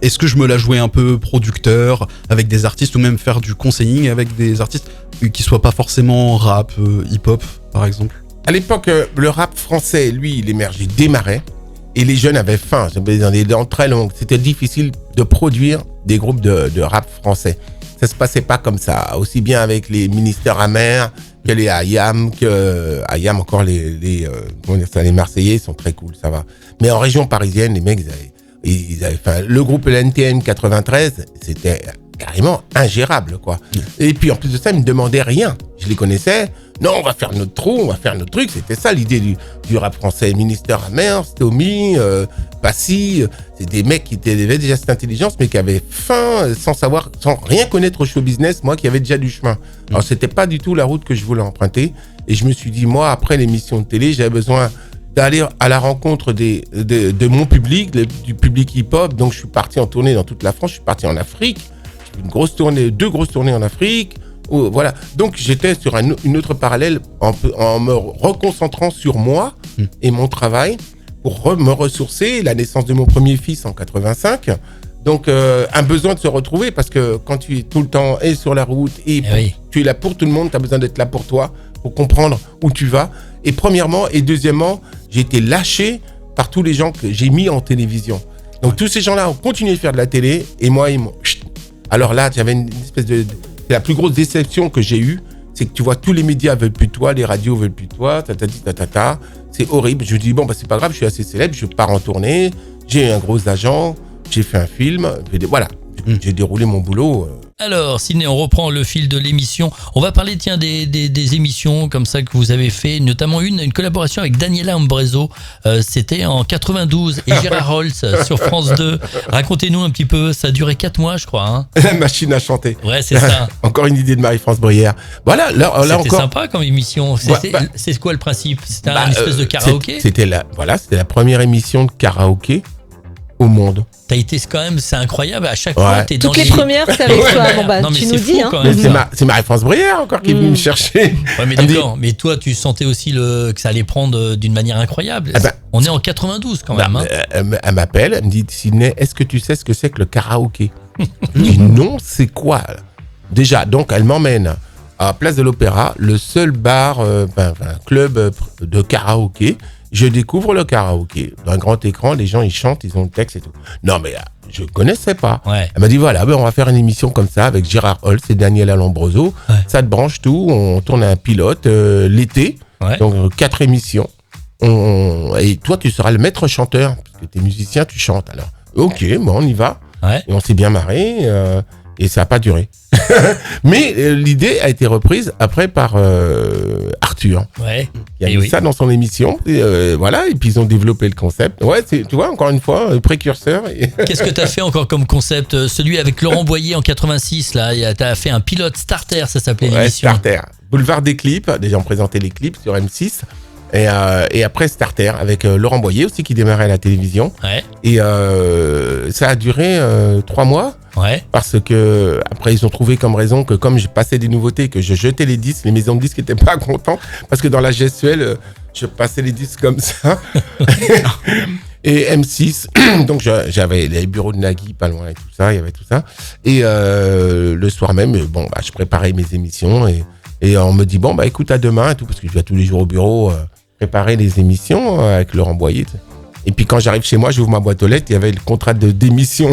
est-ce que je me la jouais un peu producteur avec des artistes ou même faire du conseilling avec des artistes qui soient pas forcément rap, hip-hop, par exemple? À l'époque, le rap français, lui, il émergeait, démarrait et les jeunes avaient faim. C'était dans des dents très longues. C'était difficile de produire des groupes de rap français. Ça se passait pas comme ça, aussi bien avec les Ministères Amers que les IAM, encore les Marseillais sont très cool, ça va. Mais en région parisienne, les mecs, le groupe LNTM 93, c'était carrément ingérable, quoi. Et puis, en plus de ça, ils me demandaient rien. Je les connaissais. Non, on va faire notre trou, on va faire notre truc. C'était ça, l'idée du rap français. Ministère Amer, Stomy, Passy. C'est des mecs qui avaient déjà cette intelligence, mais qui avaient faim, sans rien connaître au show business, moi, qui avait déjà du chemin. Alors, c'était pas du tout la route que je voulais emprunter. Et je me suis dit, moi, après l'émission de télé, j'avais besoin d'aller à la rencontre de mon public, du public hip-hop. Donc, je suis parti en tournée dans toute la France. Je suis parti en Afrique. J'ai fait 2 grosses tournées en Afrique. Voilà. Donc, j'étais sur une autre parallèle en me reconcentrant sur moi et mon travail pour me ressourcer. La naissance de mon premier fils en 85. Donc, un besoin de se retrouver parce que quand tu es tout le temps sur la route et tu es là pour tout le monde, tu as besoin d'être là pour toi, pour comprendre où tu vas. Et premièrement, et deuxièmement, j'ai été lâché par tous les gens que j'ai mis en télévision. Donc, tous ces gens-là ont continué de faire de la télé et moi, ils m'ont... Alors là, j'avais une espèce de... C'est la plus grosse déception que j'ai eue, c'est que tu vois, tous les médias veulent plus de toi, les radios veulent plus de toi, c'est horrible. Je me dis, bon, bah, c'est pas grave, je suis assez célèbre, je pars en tournée, j'ai un gros agent, j'ai fait un film, voilà, j'ai déroulé mon boulot. Alors, Sidney, on reprend le fil de l'émission. On va parler, tiens, des émissions comme ça que vous avez fait, notamment une collaboration avec Daniela Ambreso. C'était en 92 et Gérard Holtz sur France 2. Racontez-nous un petit peu, ça a duré 4 mois, je crois. Hein. La machine à chanter. Ouais, c'est ça. Encore une idée de Marie-France Bruyère. Voilà, là c'était encore. Sympa comme émission. C'est quoi le principe? C'était une espèce de karaoké? C'était la première émission de karaoké au monde. T'as été quand même, c'est incroyable. À chaque Ouais. fois, t'es dans Toutes les premières, c'est avec toi. Bon, bah, Non, mais tu c'est nous fou, dis. Hein. quand Mais même. c'est Marie-France Brière encore qui est venue me chercher. Ouais, mais Elle me d'accord. Mais toi, tu sentais aussi que ça allait prendre d'une manière incroyable. Ah ben, On est en 92 quand même. Non, Hein. elle m'appelle, elle me dit Sidney, est-ce que tu sais ce que c'est que le karaoké? Je dis non, c'est quoi? Déjà, donc elle m'emmène à Place de l'Opéra, le seul bar, club de karaoké. Je découvre le karaoké. Dans un grand écran, les gens ils chantent, ils ont le texte et tout. Non mais je connaissais pas. Ouais. Elle m'a dit voilà, on va faire une émission comme ça avec Gérard Holtz et Daniel Alombroso. Ouais. Ça te branche tout. On tourne un pilote l'été. Ouais. Donc 4 émissions. Et toi, tu seras le maître chanteur, parce que t'es musicien, tu chantes. Alors, ok, bon, on y va. Ouais. Et on s'est bien marré, et ça n'a pas duré. Mais l'idée a été reprise après par Arthur, Ouais. qui a Et mis oui. ça dans son émission. Et, voilà, et puis ils ont développé le concept. Ouais, tu vois, encore une fois, précurseur. Qu'est-ce que t'as fait encore comme concept? Celui avec Laurent Boyer en 86, là. T'as fait un pilote starter, ça s'appelait Ouais, l'émission. Starter. Boulevard des clips, déjà on présentait les clips sur M6. Et après Starter, avec Laurent Boyer aussi qui démarrait à la télévision. Ouais. Et ça a duré 3 mois. Ouais. Parce que après ils ont trouvé comme raison que comme je passais des nouveautés, que je jetais les disques, les maisons de disques n'étaient pas contents parce que dans la gestuelle, je passais les disques comme ça. Et M6, donc j'avais les bureaux de Nagui pas loin et tout ça, il y avait tout ça. Et le soir même, je préparais mes émissions et on me dit écoute à demain et tout parce que je vais tous les jours au bureau préparer les émissions avec Laurent Boyer. Et puis quand j'arrive chez moi, j'ouvre ma boîte aux lettres, il y avait le contrat de démission.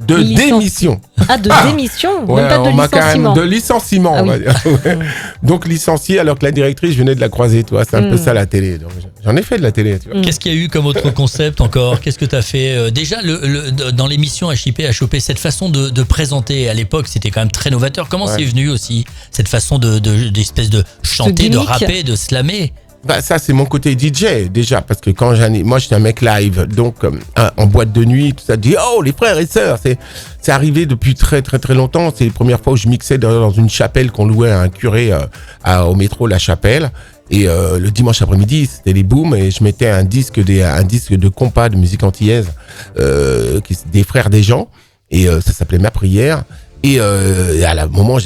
De démission. Ah, de démission, Ouais, même pas de on m'a quand même licenciement. de licenciement, Ah on va oui. dire. Ouais. Donc licencié alors que la directrice, je venais de la croiser, toi. C'est un peu ça la télé. Donc, j'en ai fait de la télé, tu vois. Qu'est-ce qu'il y a eu comme autre concept encore? Qu'est-ce que tu as fait? Déjà, dans l'émission HIP, a chopé cette façon de présenter. À l'époque, c'était quand même très novateur. Comment c'est venu aussi, cette façon d'espèce de chanter, de gimmick. rapper, de slammer? Ça, c'est mon côté DJ, déjà, parce que moi, j'étais un mec live, donc, en boîte de nuit, tout ça, dit, oh, les frères et sœurs, c'est arrivé depuis très, très, très longtemps. C'est les premières fois où je mixais dans une chapelle qu'on louait à un curé, au métro La Chapelle. Et, le dimanche après-midi, c'était les booms, et je mettais un disque de compas de musique antillaise, des frères des gens, et, ça s'appelait Ma Prière. Et à un moment,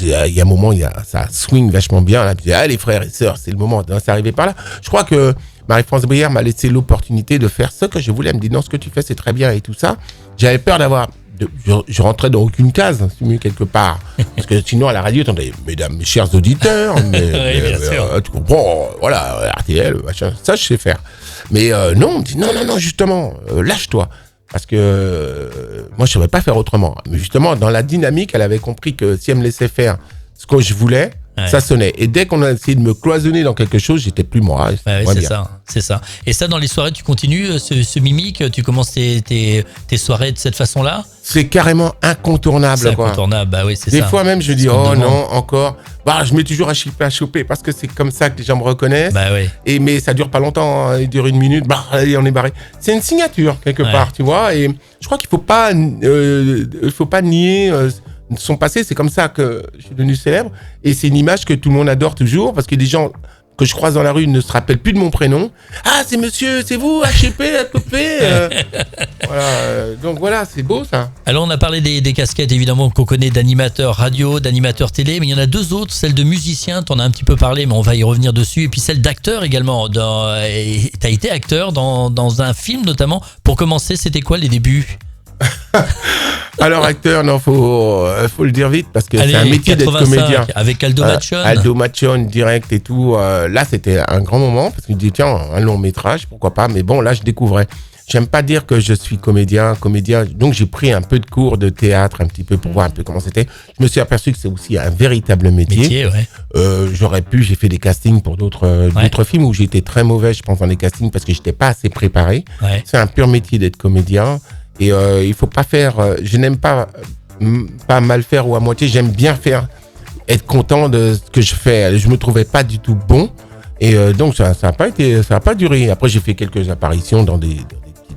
ça swing vachement bien. Là, puis, les frères et sœurs, c'est le moment. C'est arrivé par là. Je crois que Marie-France Brière m'a laissé l'opportunité de faire ce que je voulais. Elle me dit non, ce que tu fais, c'est très bien et tout ça. J'avais peur je rentrais dans aucune case, quelque part. Parce que sinon, à la radio, attendez, mesdames, mes chers auditeurs, Oui, bien sûr. tu comprends, voilà, RTL, machin, ça, je sais faire. Mais non, on me dit non, justement, lâche-toi. Parce que moi, je ne savais pas faire autrement. Mais justement, dans la dynamique, elle avait compris que si elle me laissait faire ce que je voulais, ça sonnait. Et dès qu'on a essayé de me cloisonner dans quelque chose, j'étais plus moi. C'est ça. Et ça, dans les soirées, tu continues ce mimique? Tu commences tes soirées de cette façon-là? C'est carrément incontournable. C'est quoi. incontournable, bah oui, c'est Des ça. fois même, je dis, qu'on oh demande. non, encore. Je mets toujours à choper parce que c'est comme ça que les gens me reconnaissent. Bah oui. Mais ça dure pas longtemps, hein. Il dure 1 minute, allez, on est barré. C'est une signature, quelque part, tu vois. Et je crois qu'il faut pas nier son passé. C'est comme ça que je suis devenu célèbre. Et c'est une image que tout le monde adore toujours parce que les gens que je croise dans la rue ne se rappellent plus de mon prénom. Ah, c'est monsieur, c'est vous, HP, la poupée. Voilà, donc voilà, c'est beau ça. Alors on a parlé des casquettes évidemment qu'on connaît d'animateur radio, d'animateur télé, mais il y en a 2 autres, celle de musicien, t'en as un petit peu parlé mais on va y revenir dessus, et puis celle d'acteur également. T'as été acteur dans un film notamment. Pour commencer, c'était quoi les débuts? Alors acteur, non, faut le dire vite parce que c'est un métier d'être 85, comédien. avec Aldo Machon. Aldo Machon direct et tout. Là, c'était un grand moment parce qu'il me dit tiens, un long métrage, pourquoi pas. Mais bon, là, je découvrais. J'aime pas dire que je suis comédien. Donc, j'ai pris un peu de cours de théâtre un petit peu pour voir un peu comment c'était. Je me suis aperçu que c'est aussi un véritable métier. J'ai fait des castings pour d'autres films où j'étais très mauvais, je pense, dans les castings parce que j'étais pas assez préparé. Ouais. C'est un pur métier d'être comédien. Et il faut pas faire. Je n'aime pas mal faire ou à moitié. J'aime bien faire, être content de ce que je fais. Je me trouvais pas du tout bon, et donc ça a pas duré. Après j'ai fait quelques apparitions dans des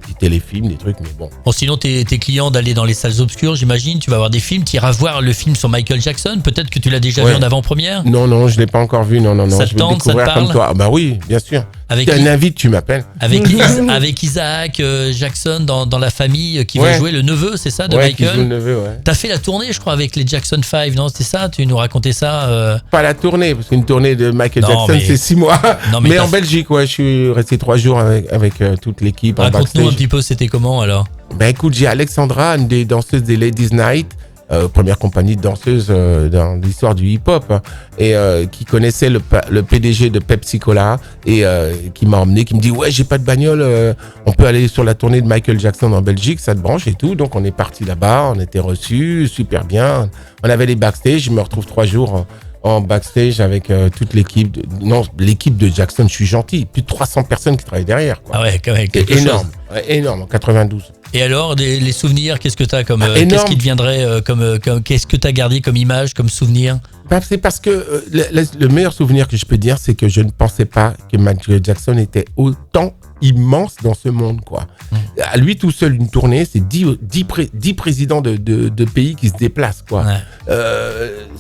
petits téléfilms, des trucs, mais bon. Bon, sinon t'es client d'aller dans les salles obscures, j'imagine. Tu vas voir des films. Tu iras voir le film sur Michael Jackson. Peut-être que tu l'as déjà vu en avant-première. Non, je l'ai pas encore vu. Non. Ça Je te vais le tente, ça te découvrir parle comme toi. Ah, bah oui, bien sûr. avec T'as un invite, tu m'appelles. avec Isaac Jackson dans la famille qui va Ouais. jouer le neveu, c'est ça, de Ouais, qui joue le Michael. neveu, ouais. T'as fait la tournée, je crois, avec les Jackson 5, non? C'est ça? Tu nous racontais ça Pas la tournée, parce qu'une tournée de Michael Non, Jackson, mais- c'est 6 mois. Non, mais mais en t'as- Belgique, ouais, je suis resté 3 jours avec toute l'équipe en Raconte-nous un backstage. petit peu, c'était comment alors? Ben écoute, j'ai Alexandra, une des danseuses des Ladies Night, première compagnie de danseuses dans l'histoire du hip-hop, hein, et qui connaissait le PDG de Pepsi Cola, et qui m'a emmené, qui me dit ouais, j'ai pas de bagnole, on peut aller sur la tournée de Michael Jackson en Belgique, ça te branche et tout. Donc on est parti là-bas, on était reçus super bien, on avait les backstage, je me retrouve 3 jours en backstage avec toute l'équipe l'équipe de Jackson. Je suis gentil, plus de 300 personnes qui travaillent derrière, quoi. Ah ouais, quand même, C'est quelque chose. énorme, ouais, énorme, en 92. Et alors, les souvenirs, qu'est-ce que t'as comme, Énorme. qu'est-ce qui te viendrait qu'est-ce que t'as gardé comme image, comme souvenir? Bah, c'est parce que le meilleur souvenir que je peux dire, c'est que je ne pensais pas que Michael Jackson était autant immense dans ce monde, quoi. À lui tout seul, une tournée, c'est 10 présidents de pays qui se déplacent, quoi. Ouais.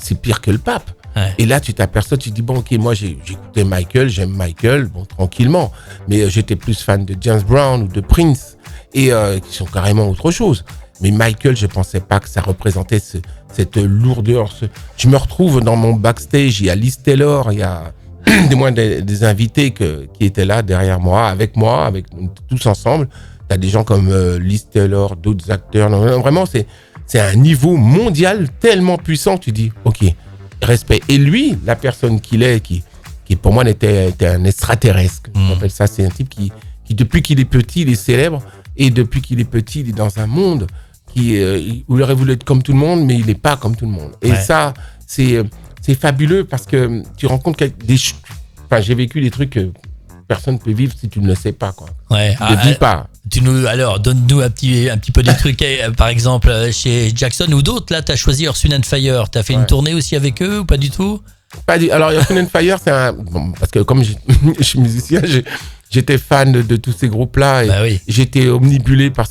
C'est pire que le pape. Ouais. Et là, tu t'aperçois, tu te dis, bon, ok, moi, j'écoutais Michael, j'aime Michael, bon, tranquillement. Mais j'étais plus fan de James Brown ou de Prince, et qui sont carrément autre chose. Mais Michael, je pensais pas que ça représentait cette lourdeur. Je me retrouve dans mon backstage, il y a Liz Taylor, il y a des invités qui étaient là derrière moi, avec tous ensemble. T'as des gens comme Liz Taylor, d'autres acteurs. Non, vraiment, c'est un niveau mondial tellement puissant que tu dis, ok, respect. Et lui, la personne qu'il est, qui pour moi était un extraterrestre. On appelle ça, c'est un type qui depuis qu'il est petit, il est célèbre. Et depuis qu'il est petit, il est dans un monde où il aurait voulu être comme tout le monde, mais il n'est pas comme tout le monde. Et ça, c'est fabuleux parce que tu rends compte que j'ai vécu des trucs que personne ne peut vivre si tu ne le sais pas, quoi. Ouais. Tu ne vis pas. Alors, donne-nous un petit peu des trucs, par exemple, chez Jackson ou d'autres. Là, t'as choisi Earth, Wind & Fire. T'as fait une tournée aussi avec eux ou pas du tout? Alors, Earth, Wind & Fire, c'est parce que comme je suis musicien, j'étais fan de tous ces groupes-là et Bah oui. j'étais omnibulé par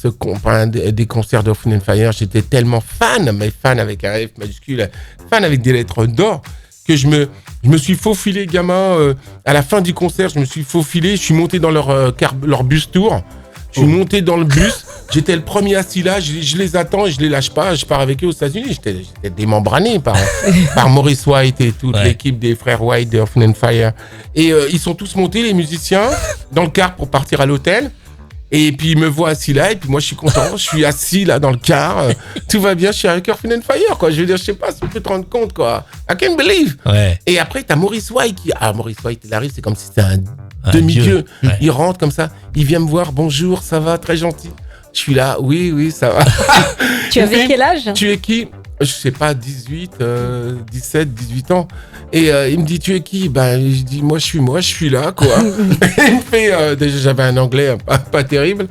des concerts de Wind & Fire. J'étais tellement fan, mais fan avec un F majuscule, fan avec des lettres d'or, que je me suis faufilé, gamin. À la fin du concert, je me suis faufilé. Je suis monté dans leur bus tour. Je suis monté dans le bus. J'étais le premier assis là. Je les attends et je les lâche pas. Je pars avec eux aux États-Unis. J'étais démembrané par Maurice White et toute l'équipe des frères White de Earth, Wind & Fire. Et ils sont tous montés, les musiciens, dans le car pour partir à l'hôtel. Et puis ils me voient assis là, et puis moi je suis content, je suis assis là dans le car, tout va bien, je suis avec Earth, Wind & Fire, quoi. Je veux dire, je sais pas si tu peux te rendre compte, quoi. I can't believe. Ouais. Et après, t'as Maurice White Maurice White, il arrive, c'est comme si c'était un demi-dieu. Ouais. Il rentre comme ça, il vient me voir, bonjour, ça va, très gentil. Je suis là, oui, ça va. Tu avais quel âge? Tu es qui? Je sais pas, 17, 18 ans. Et il me dit, tu es qui? Ben, je dis, moi, je suis là, quoi. Il me fait, déjà, j'avais un anglais pas terrible.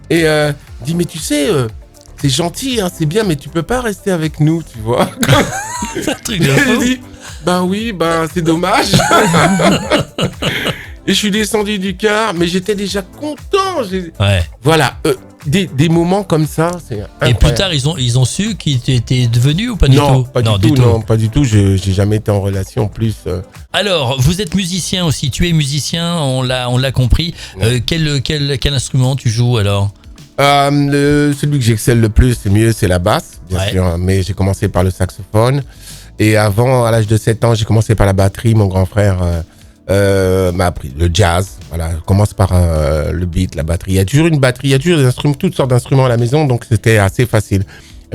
Et il dit, mais tu sais, c'est gentil, hein, c'est bien, mais tu peux pas rester avec nous, tu vois. C'est un truc de Et fou. je dis, ben oui, c'est dommage. Et je suis descendu du car, mais j'étais déjà content. Ouais. Voilà, des moments comme ça, c'est incroyable. Et plus tard, ils ont su qui t'étais devenu ou pas du tout? Non, pas du tout. Non, pas du tout. J'ai jamais été en relation plus. Alors, vous êtes musicien aussi. Tu es musicien, on l'a compris. Quel instrument tu joues alors? Celui que j'excelle le plus, c'est mieux, c'est la basse, bien sûr. Mais j'ai commencé par le saxophone. Et avant, à l'âge de 7 ans, j'ai commencé par la batterie. Mon grand frère m'a appris le jazz. Voilà, je commence par le beat, la batterie. Il y a toujours une batterie, il y a toujours des instruments, toutes sortes d'instruments à la maison, donc c'était assez facile.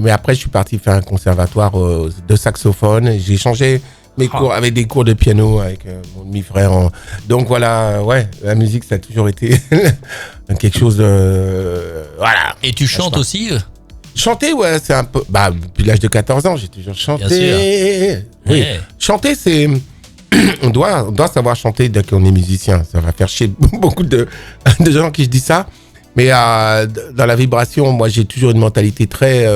Mais après, je suis parti faire un conservatoire de saxophone. J'ai changé mes cours avec des cours de piano avec mon demi-frère. Donc voilà, la musique, ça a toujours été quelque chose de... Voilà. Et tu chantes aussi? Chanter, ouais, c'est un peu... depuis l'âge de 14 ans, j'ai toujours chanté. Bien sûr. Oui. Ouais. Chanter, c'est... on doit savoir chanter dès qu'on est musicien. Ça va faire chier beaucoup de gens qui se disent ça. Mais dans la vibration, moi, j'ai toujours une mentalité très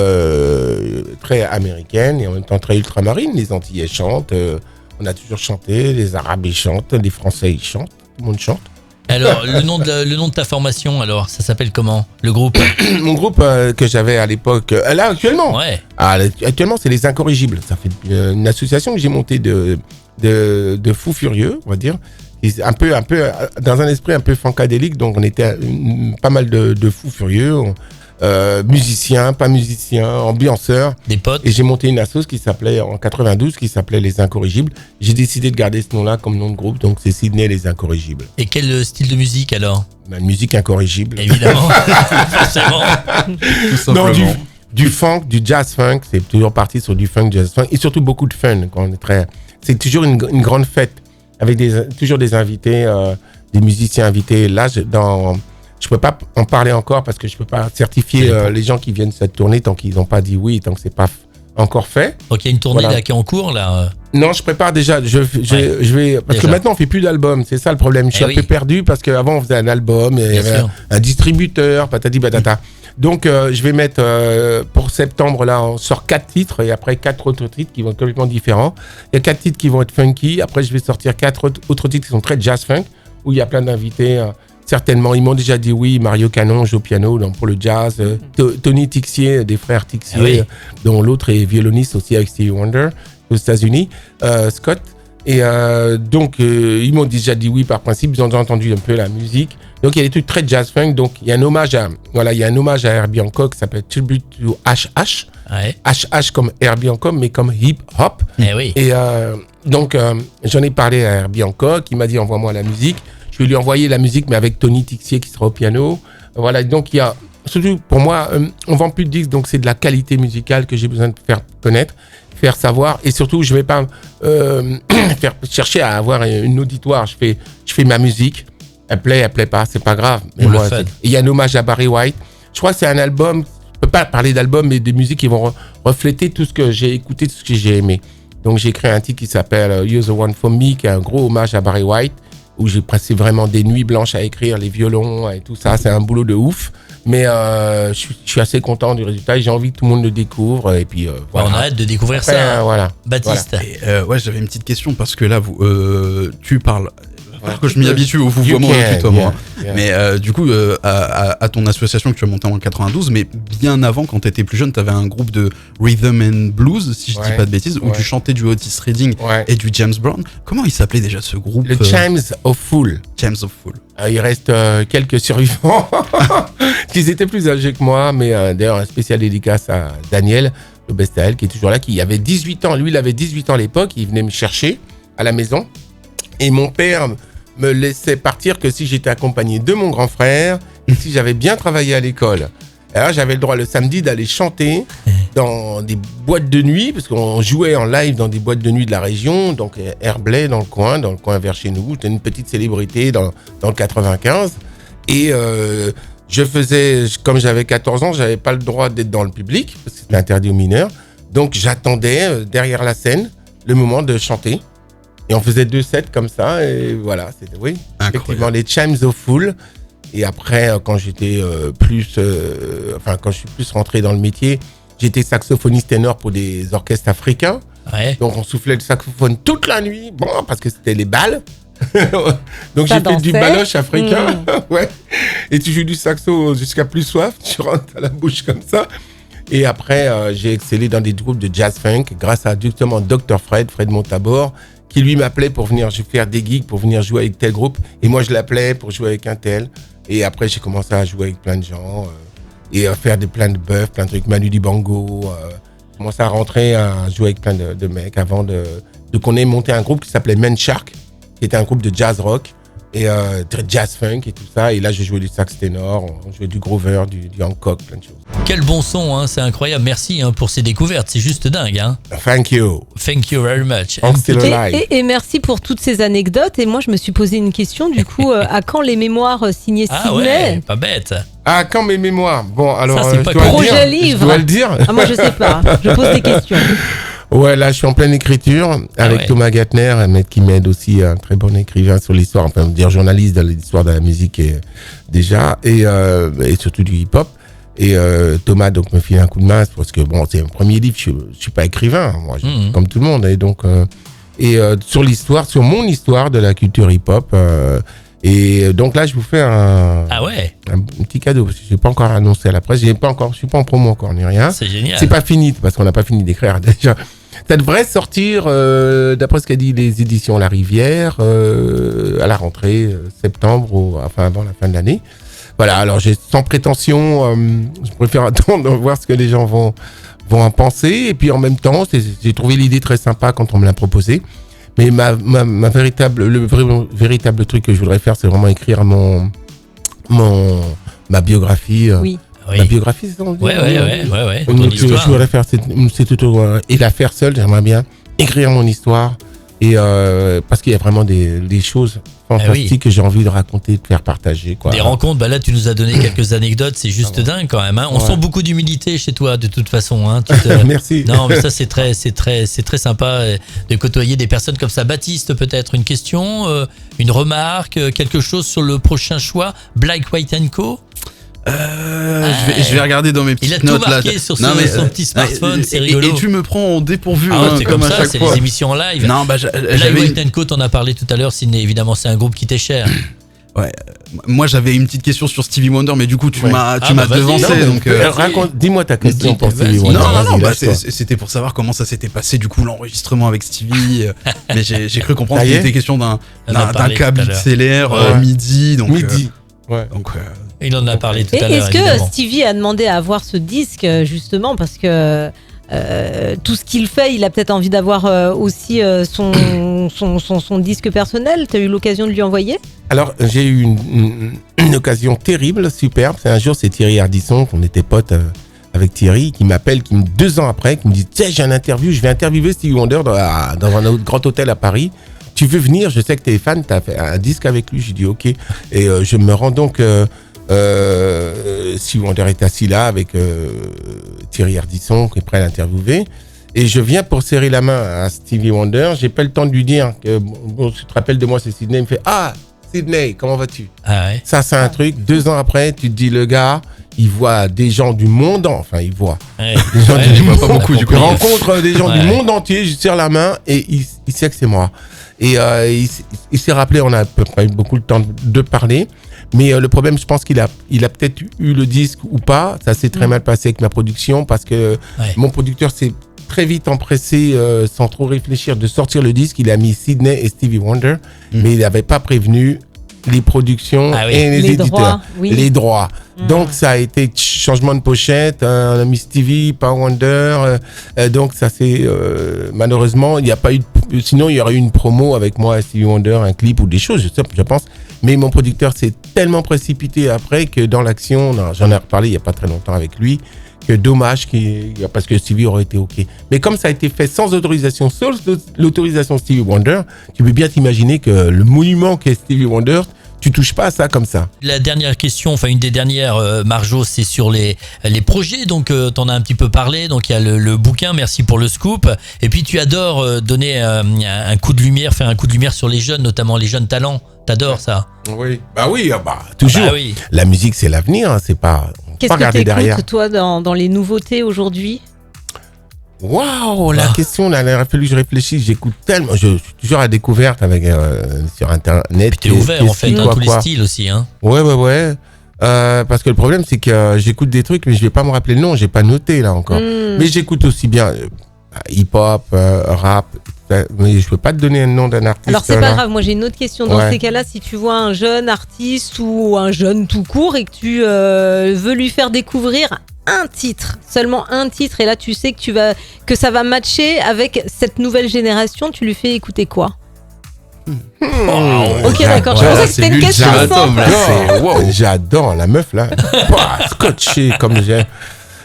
américaine et en même temps très ultramarine. Les Antillais chantent. On a toujours chanté. Les Arabes, ils chantent. Les Français, ils chantent. Tout le monde chante. Alors, le nom de ta formation, alors, ça s'appelle comment? Le groupe? Mon groupe que j'avais à l'époque, là, actuellement. Ouais. Actuellement, c'est Les Incorrigibles. Ça fait une association que j'ai montée de fous furieux, on va dire. Et c'est un peu dans un esprit un peu funkadélique, donc on était pas mal de fous furieux, musiciens, pas musiciens, ambianceurs. Des potes. Et j'ai monté une assoce qui s'appelait en 92, qui s'appelait Les Incorrigibles. J'ai décidé de garder ce nom-là comme nom de groupe, donc c'est Sydney Les Incorrigibles. Et quel style de musique alors? Une musique incorrigible. Évidemment, forcément. Tout simplement. Non, du funk, du jazz funk, c'est toujours parti sur du funk, jazz funk, et surtout beaucoup de fun. C'est toujours une grande fête avec toujours des invités, des musiciens invités. Là, je peux pas en parler encore parce que je peux pas certifier les gens qui viennent cette tournée tant qu'ils n'ont pas dit oui, tant que c'est pas encore fait. Donc il y a une tournée Voilà. là qui est en cours là. Non, je prépare déjà. Je vais parce que Déjà. maintenant on fait plus d'albums. C'est ça le problème. Je suis Eh un peu oui. perdu parce qu'avant on faisait un album, et il y Bien avait sûr. un distributeur, patati patata. Donc je vais mettre pour septembre là, on sort 4 titres et après 4 autres titres qui vont être complètement différents. Il y a 4 titres qui vont être funky. Après je vais sortir 4 autres titres qui sont très jazz funk où il y a plein d'invités. Certainement, ils m'ont déjà dit oui. Mario Canonge au piano donc pour le jazz. Tony Tixier, des frères Tixier, Ah oui. dont l'autre est violoniste aussi avec Stevie Wonder aux États-Unis, Scott. Et donc, ils m'ont déjà dit oui par principe. Ils ont déjà entendu un peu la musique. Donc, il y a des trucs très jazz funk. Donc, il y a un hommage à Herbie Hancock qui s'appelle Tribute to HH. Ouais. HH comme Herbie Hancock, mais comme hip hop. Eh oui. Et donc, j'en ai parlé à Herbie Hancock. Il m'a dit envoie-moi la musique. Je vais lui envoyer la musique, mais avec Tony Tixier qui sera au piano. Voilà. Donc, il y a surtout pour moi, on vend plus de disques, donc c'est de la qualité musicale que j'ai besoin de faire connaître, faire savoir, et surtout je vais pas faire chercher à avoir une auditoire. Je fais ma musique, elle plaît pas, c'est pas grave. Mais On moi, le fait. il y a un hommage à Barry White. Je crois que c'est un album. Je peux pas parler d'album, mais des musiques qui vont refléter tout ce que j'ai écouté, tout ce que j'ai aimé. Donc j'ai créé un titre qui s'appelle You're the One for Me, qui est un gros hommage à Barry White, où j'ai passé vraiment des nuits blanches à écrire les violons et tout ça. C'est un boulot de ouf. Mais je suis assez content du résultat et j'ai envie que tout le monde le découvre. Et puis voilà. On a hâte de découvrir Après, ça. voilà. Baptiste. Et, ouais, j'avais une petite question parce que là, tu parles. Il va falloir que je m'y habitue au vouvoiement et au tutoiement. yeah. Mais du coup, à ton association que tu as montée en 92, mais bien avant, quand tu étais plus jeune, tu avais un groupe de rhythm and blues, si je dis Ouais. pas de bêtises, où Ouais. tu chantais du Otis Redding Ouais. et du James Brown. Comment il s'appelait déjà ce groupe Le Chimes of Fool. James of Fool. Il reste quelques survivants qui étaient plus âgés que moi, mais d'ailleurs un spécial dédicace à Daniel le Bestel qui est toujours là, qui avait 18 ans. Lui, il avait 18 ans à l'époque, il venait me chercher à la maison et mon père me laissait partir que si j'étais accompagné de mon grand frère et si j'avais bien travaillé à l'école. Alors j'avais le droit le samedi d'aller chanter dans des boîtes de nuit, parce qu'on jouait en live dans des boîtes de nuit de la région, donc Herblay dans le coin vers chez nous. J'étais une petite célébrité dans le 95. Et je faisais, comme j'avais 14 ans, j'avais pas le droit d'être dans le public, parce que c'était interdit aux mineurs. Donc j'attendais derrière la scène le moment de chanter. Et on faisait 2 sets comme ça, et voilà, c'était, oui, effectivement, les Chimes of Fool. Et après, quand j'étais quand je suis plus rentré dans le métier, j'étais saxophoniste ténor pour des orchestres africains. Ouais. Donc on soufflait le saxophone toute la nuit, bon, parce que c'était les balles. Donc Ça j'ai fait du dansait. baloche africain. Ouais. Et tu joues du saxo jusqu'à plus soif, tu rentres à la bouche comme ça. Et après, j'ai excellé dans des groupes de jazz funk grâce à justement Dr. Fred Montabor, qui lui m'appelait pour venir faire des gigs, pour venir jouer avec tel groupe. Et moi, je l'appelais pour jouer avec un tel. Et après, j'ai commencé à jouer avec plein de gens et à faire plein de bœufs, plein de trucs. Manu Dibango. J'ai commencé à rentrer, à jouer avec plein de mecs avant de qu'on ait monté un groupe qui s'appelait Men Shark, qui était un groupe de jazz rock et très jazz funk et tout ça. Et là, j'ai joué du sax ténor, on jouait du Grover, du Hancock, plein de choses. Quel bon son, hein, c'est incroyable. Merci pour ces découvertes, c'est juste dingue. Hein. Thank you. Thank you very much. I'm still alive. Et merci pour toutes ces anecdotes. Et moi, je me suis posé une question. Du coup, à quand les mémoires signées Ah Sydney ouais, pas bête. Ah, quand mes mémoires. Bon, alors, Ça, c'est pas je dois le projet dire. livre. Je dois le dire. Ah, moi, je sais pas. Je pose des questions. Ouais, là, je suis en pleine écriture avec ouais. Thomas Gattner, un mec qui m'aide aussi, un très bon écrivain sur l'histoire, enfin, dire journaliste dans l'histoire de la musique déjà, et surtout du hip-hop. Et Thomas donc me file un coup de main parce que bon, c'est un premier livre, je suis pas écrivain, moi, comme tout le monde, et donc sur l'histoire, sur mon histoire de la culture hip-hop. Et donc là, je vous fais un petit cadeau parce que j'ai pas encore annoncé à la presse, je suis pas en promo encore ni rien. C'est génial. C'est pas fini parce qu'on n'a pas fini d'écrire déjà. Ça devrait sortir, d'après ce qu'a dit les éditions La Rivière, à la rentrée septembre, enfin avant la fin de l'année. Voilà, alors j'ai sans prétention, je préfère attendre de voir ce que les gens vont en penser. Et puis en même temps, j'ai trouvé l'idée très sympa quand on me l'a proposé. Mais ma véritable truc que je voudrais faire, c'est vraiment écrire ma biographie. Oui. Ma biographie, c'est ça? Ouais. Ton histoire. Je voudrais faire, c'est tout, et la faire seule, j'aimerais bien écrire mon histoire. Et parce qu'il y a vraiment des choses fantastiques que j'ai envie de raconter, de faire partager. Quoi. Des rencontres, là tu nous as donné quelques anecdotes, c'est juste dingue quand même. Hein. On sent beaucoup d'humilité chez toi de toute façon. Hein. Merci. Non, mais ça c'est très sympa de côtoyer des personnes comme ça. Baptiste, peut-être une question, une remarque, quelque chose sur le prochain choix, Black, White & Co. Je vais regarder dans mes petites notes là. Il a tout marqué sur son petit smartphone, c'est rigolo. Et tu me prends en dépourvu. C'est comme ça, c'est les émissions en live. Non, Black, White & Co, t'en as parlé tout à l'heure, Sydney, évidemment c'est un groupe qui t'est cher. Ouais. Moi j'avais une petite question sur Stevie Wonder, mais du coup tu m'as devancé. Donc dis-moi ta question pour Stevie Wonder. Non, c'était pour savoir comment ça s'était passé du coup l'enregistrement avec Stevie. Mais j'ai cru comprendre qu'il était question d'un câble XLR MIDI. MIDI. Donc il en a parlé tout à l'heure. Est-ce que Stevie a demandé à avoir ce disque justement parce que tout ce qu'il fait, il a peut-être envie d'avoir aussi son disque personnel. T'as eu l'occasion de lui envoyer? Alors j'ai eu une occasion terrible, superbe. Un jour c'est Thierry Ardisson, qu'on était potes avec Thierry, qui m'appelle 2 ans après, qui me dit tiens, j'ai un interview, je vais interviewer Stevie Wonder dans un autre grand hôtel à Paris. Tu veux venir? Je sais que t'es fan, t'as fait un disque avec lui. J'ai dit ok. Et je me rends donc. Stevie Wonder est assis là avec Thierry Ardisson qui est prêt à l'interviewer. Et je viens pour serrer la main à Stevie Wonder. J'ai pas le temps de lui dire que tu te rappelles de moi, c'est Sydney. Il me fait ah Sydney, comment vas-tu? Ça c'est un truc. 2 ans après, tu te dis le gars, il voit des gens du monde, enfin il voit. Des gens il voit pas beaucoup du coup. Il rencontre des gens du monde entier. Je serre la main et il sait que c'est moi. Et il s'est rappelé, on a pas eu beaucoup de temps de parler. Mais le problème, je pense qu'il a peut-être eu le disque ou pas. Ça s'est très mal passé avec ma production parce que mon producteur s'est très vite empressé, sans trop réfléchir, de sortir le disque. Il a mis Sydney et Stevie Wonder, mais il n'avait pas prévenu les productions et les éditeurs. Les droits. Donc ça a été changement de pochette, on a mis Stevie, pas Wonder. Donc ça c'est malheureusement, il n'y a pas eu sinon il y aurait eu une promo avec moi, Stevie Wonder, un clip ou des choses, je pense. Mais mon producteur s'est tellement précipité après que dans l'action, j'en ai reparlé il n'y a pas très longtemps avec lui, que dommage parce que Stevie aurait été ok. Mais comme ça a été fait sans autorisation, sauf l'autorisation Stevie Wonder, tu peux bien t'imaginer que le monument qu'est Stevie Wonder, tu touches pas à ça comme ça. La dernière question, enfin une des dernières, Marjo, c'est sur les projets. Donc t'en as un petit peu parlé. Donc il y a le bouquin, merci pour le scoop. Et puis tu adores donner un coup de lumière, faire un coup de lumière sur les jeunes, notamment les jeunes talents. T'adores ça? Oui, toujours. Bah oui. La musique c'est l'avenir, hein, c'est pas. Qu'est-ce que t'écoutes toi dans les nouveautés aujourd'hui? Waouh, la question, là, il a fallu que je réfléchisse. J'écoute tellement. Je suis toujours à la découverte avec sur Internet. Puis t'es ouvert en fait, tous les styles aussi. Hein. Ouais. Parce que le problème, c'est que j'écoute des trucs, mais je vais pas me rappeler le nom. J'ai pas noté là encore. Mais j'écoute aussi bien hip-hop, rap. Mais je peux pas te donner un nom d'un artiste. Alors c'est pas grave. Moi j'ai une autre question. Dans ces cas-là, si tu vois un jeune artiste ou un jeune tout court et que tu veux lui faire découvrir un titre, seulement un titre, et là tu sais que ça va matcher avec cette nouvelle génération, tu lui fais écouter quoi? Ok, d'accord, je pensais que c'était une question simple. J'adore la meuf là, scotché comme j'ai.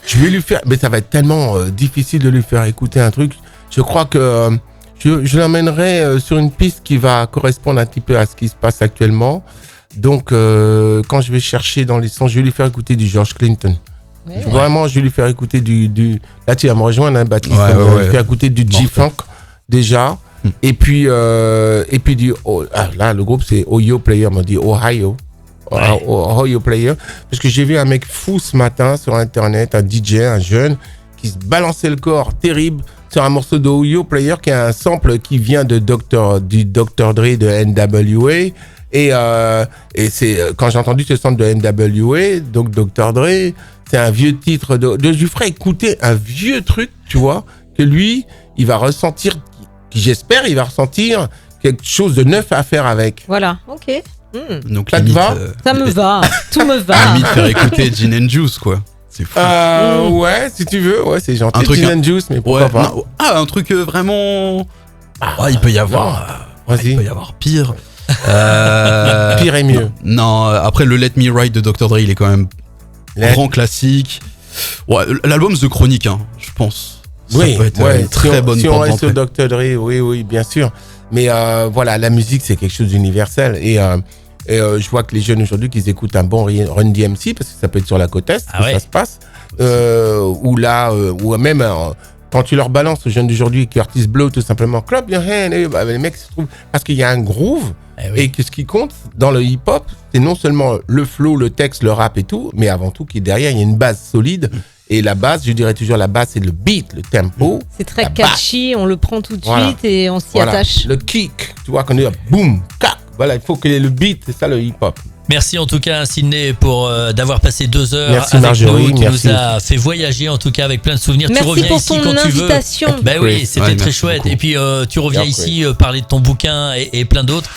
Je vais lui faire, mais ça va être tellement difficile de lui faire écouter un truc. Je crois que je l'emmènerai sur une piste qui va correspondre un petit peu à ce qui se passe actuellement. Donc quand je vais chercher dans les sons, je vais lui faire écouter du George Clinton. Vraiment, je vais lui faire écouter du... Là, tu vas me rejoindre, hein, Baptiste. Je vais lui faire écouter du G-Funk, déjà. Et puis du... là, le groupe, c'est Ohio Player, on dit Ohio. Ohio Player. Parce que j'ai vu un mec fou ce matin sur Internet, un DJ, un jeune, qui se balançait le corps terrible sur un morceau de Ohio Player, qui a un sample qui vient du Dr. Dre de NWA. Et c'est quand j'ai entendu ce sample de NWA, donc Dr. Dre, c'est un vieux titre je lui ferais écouter un vieux truc, tu vois, que lui, il va ressentir, j'espère, il va ressentir quelque chose de neuf à faire avec. Voilà, ok. Donc Ça te limite, va Ça me va, tout me va. limite faire écouter Gin and Juice, quoi. C'est fou. Ouais, si tu veux, ouais, c'est gentil. Un truc, Gin and Juice, mais pourquoi pas. non, un truc vraiment. Il peut y avoir. Vas-y. Il peut y avoir pire. Pire et mieux. Non, après le Let Me Ride de Dr. Dre, il est quand même grand classique. Ouais, l'album The Chronic, hein, je pense. Ça peut être une très bonne si on porte reste au d'entrée. Dr. Dre, oui, bien sûr. Mais voilà, la musique, c'est quelque chose d'universel. Et je vois que les jeunes aujourd'hui, qu'ils écoutent un bon Run DMC, parce que ça peut être sur la côte Est, ça se passe. Ou là, ou même quand tu leur balances aux jeunes d'aujourd'hui, Curtis Blow, tout simplement, clap your hand, les mecs se trouvent. Parce qu'il y a un groove. Et que ce qui compte dans le hip-hop, c'est non seulement le flow, le texte, le rap et tout, mais avant tout, derrière, il y a une base solide. Et la base, je dirais toujours, la base, c'est le beat, le tempo. C'est très catchy, on le prend tout de suite et on s'y attache. Le kick, tu vois, quand on dit boum, cac. Voilà, il faut qu'il y ait le beat, c'est ça le hip-hop. Merci en tout cas Sydney pour d'avoir passé 2 heures merci avec Marjorie, nous. Tu merci. nous as fait voyager en tout cas avec plein de souvenirs. Merci tu reviens pour ici ton quand invitation. tu veux. Bah oui, c'était très merci chouette. beaucoup. Et puis tu reviens ici parler de ton bouquin et plein d'autres.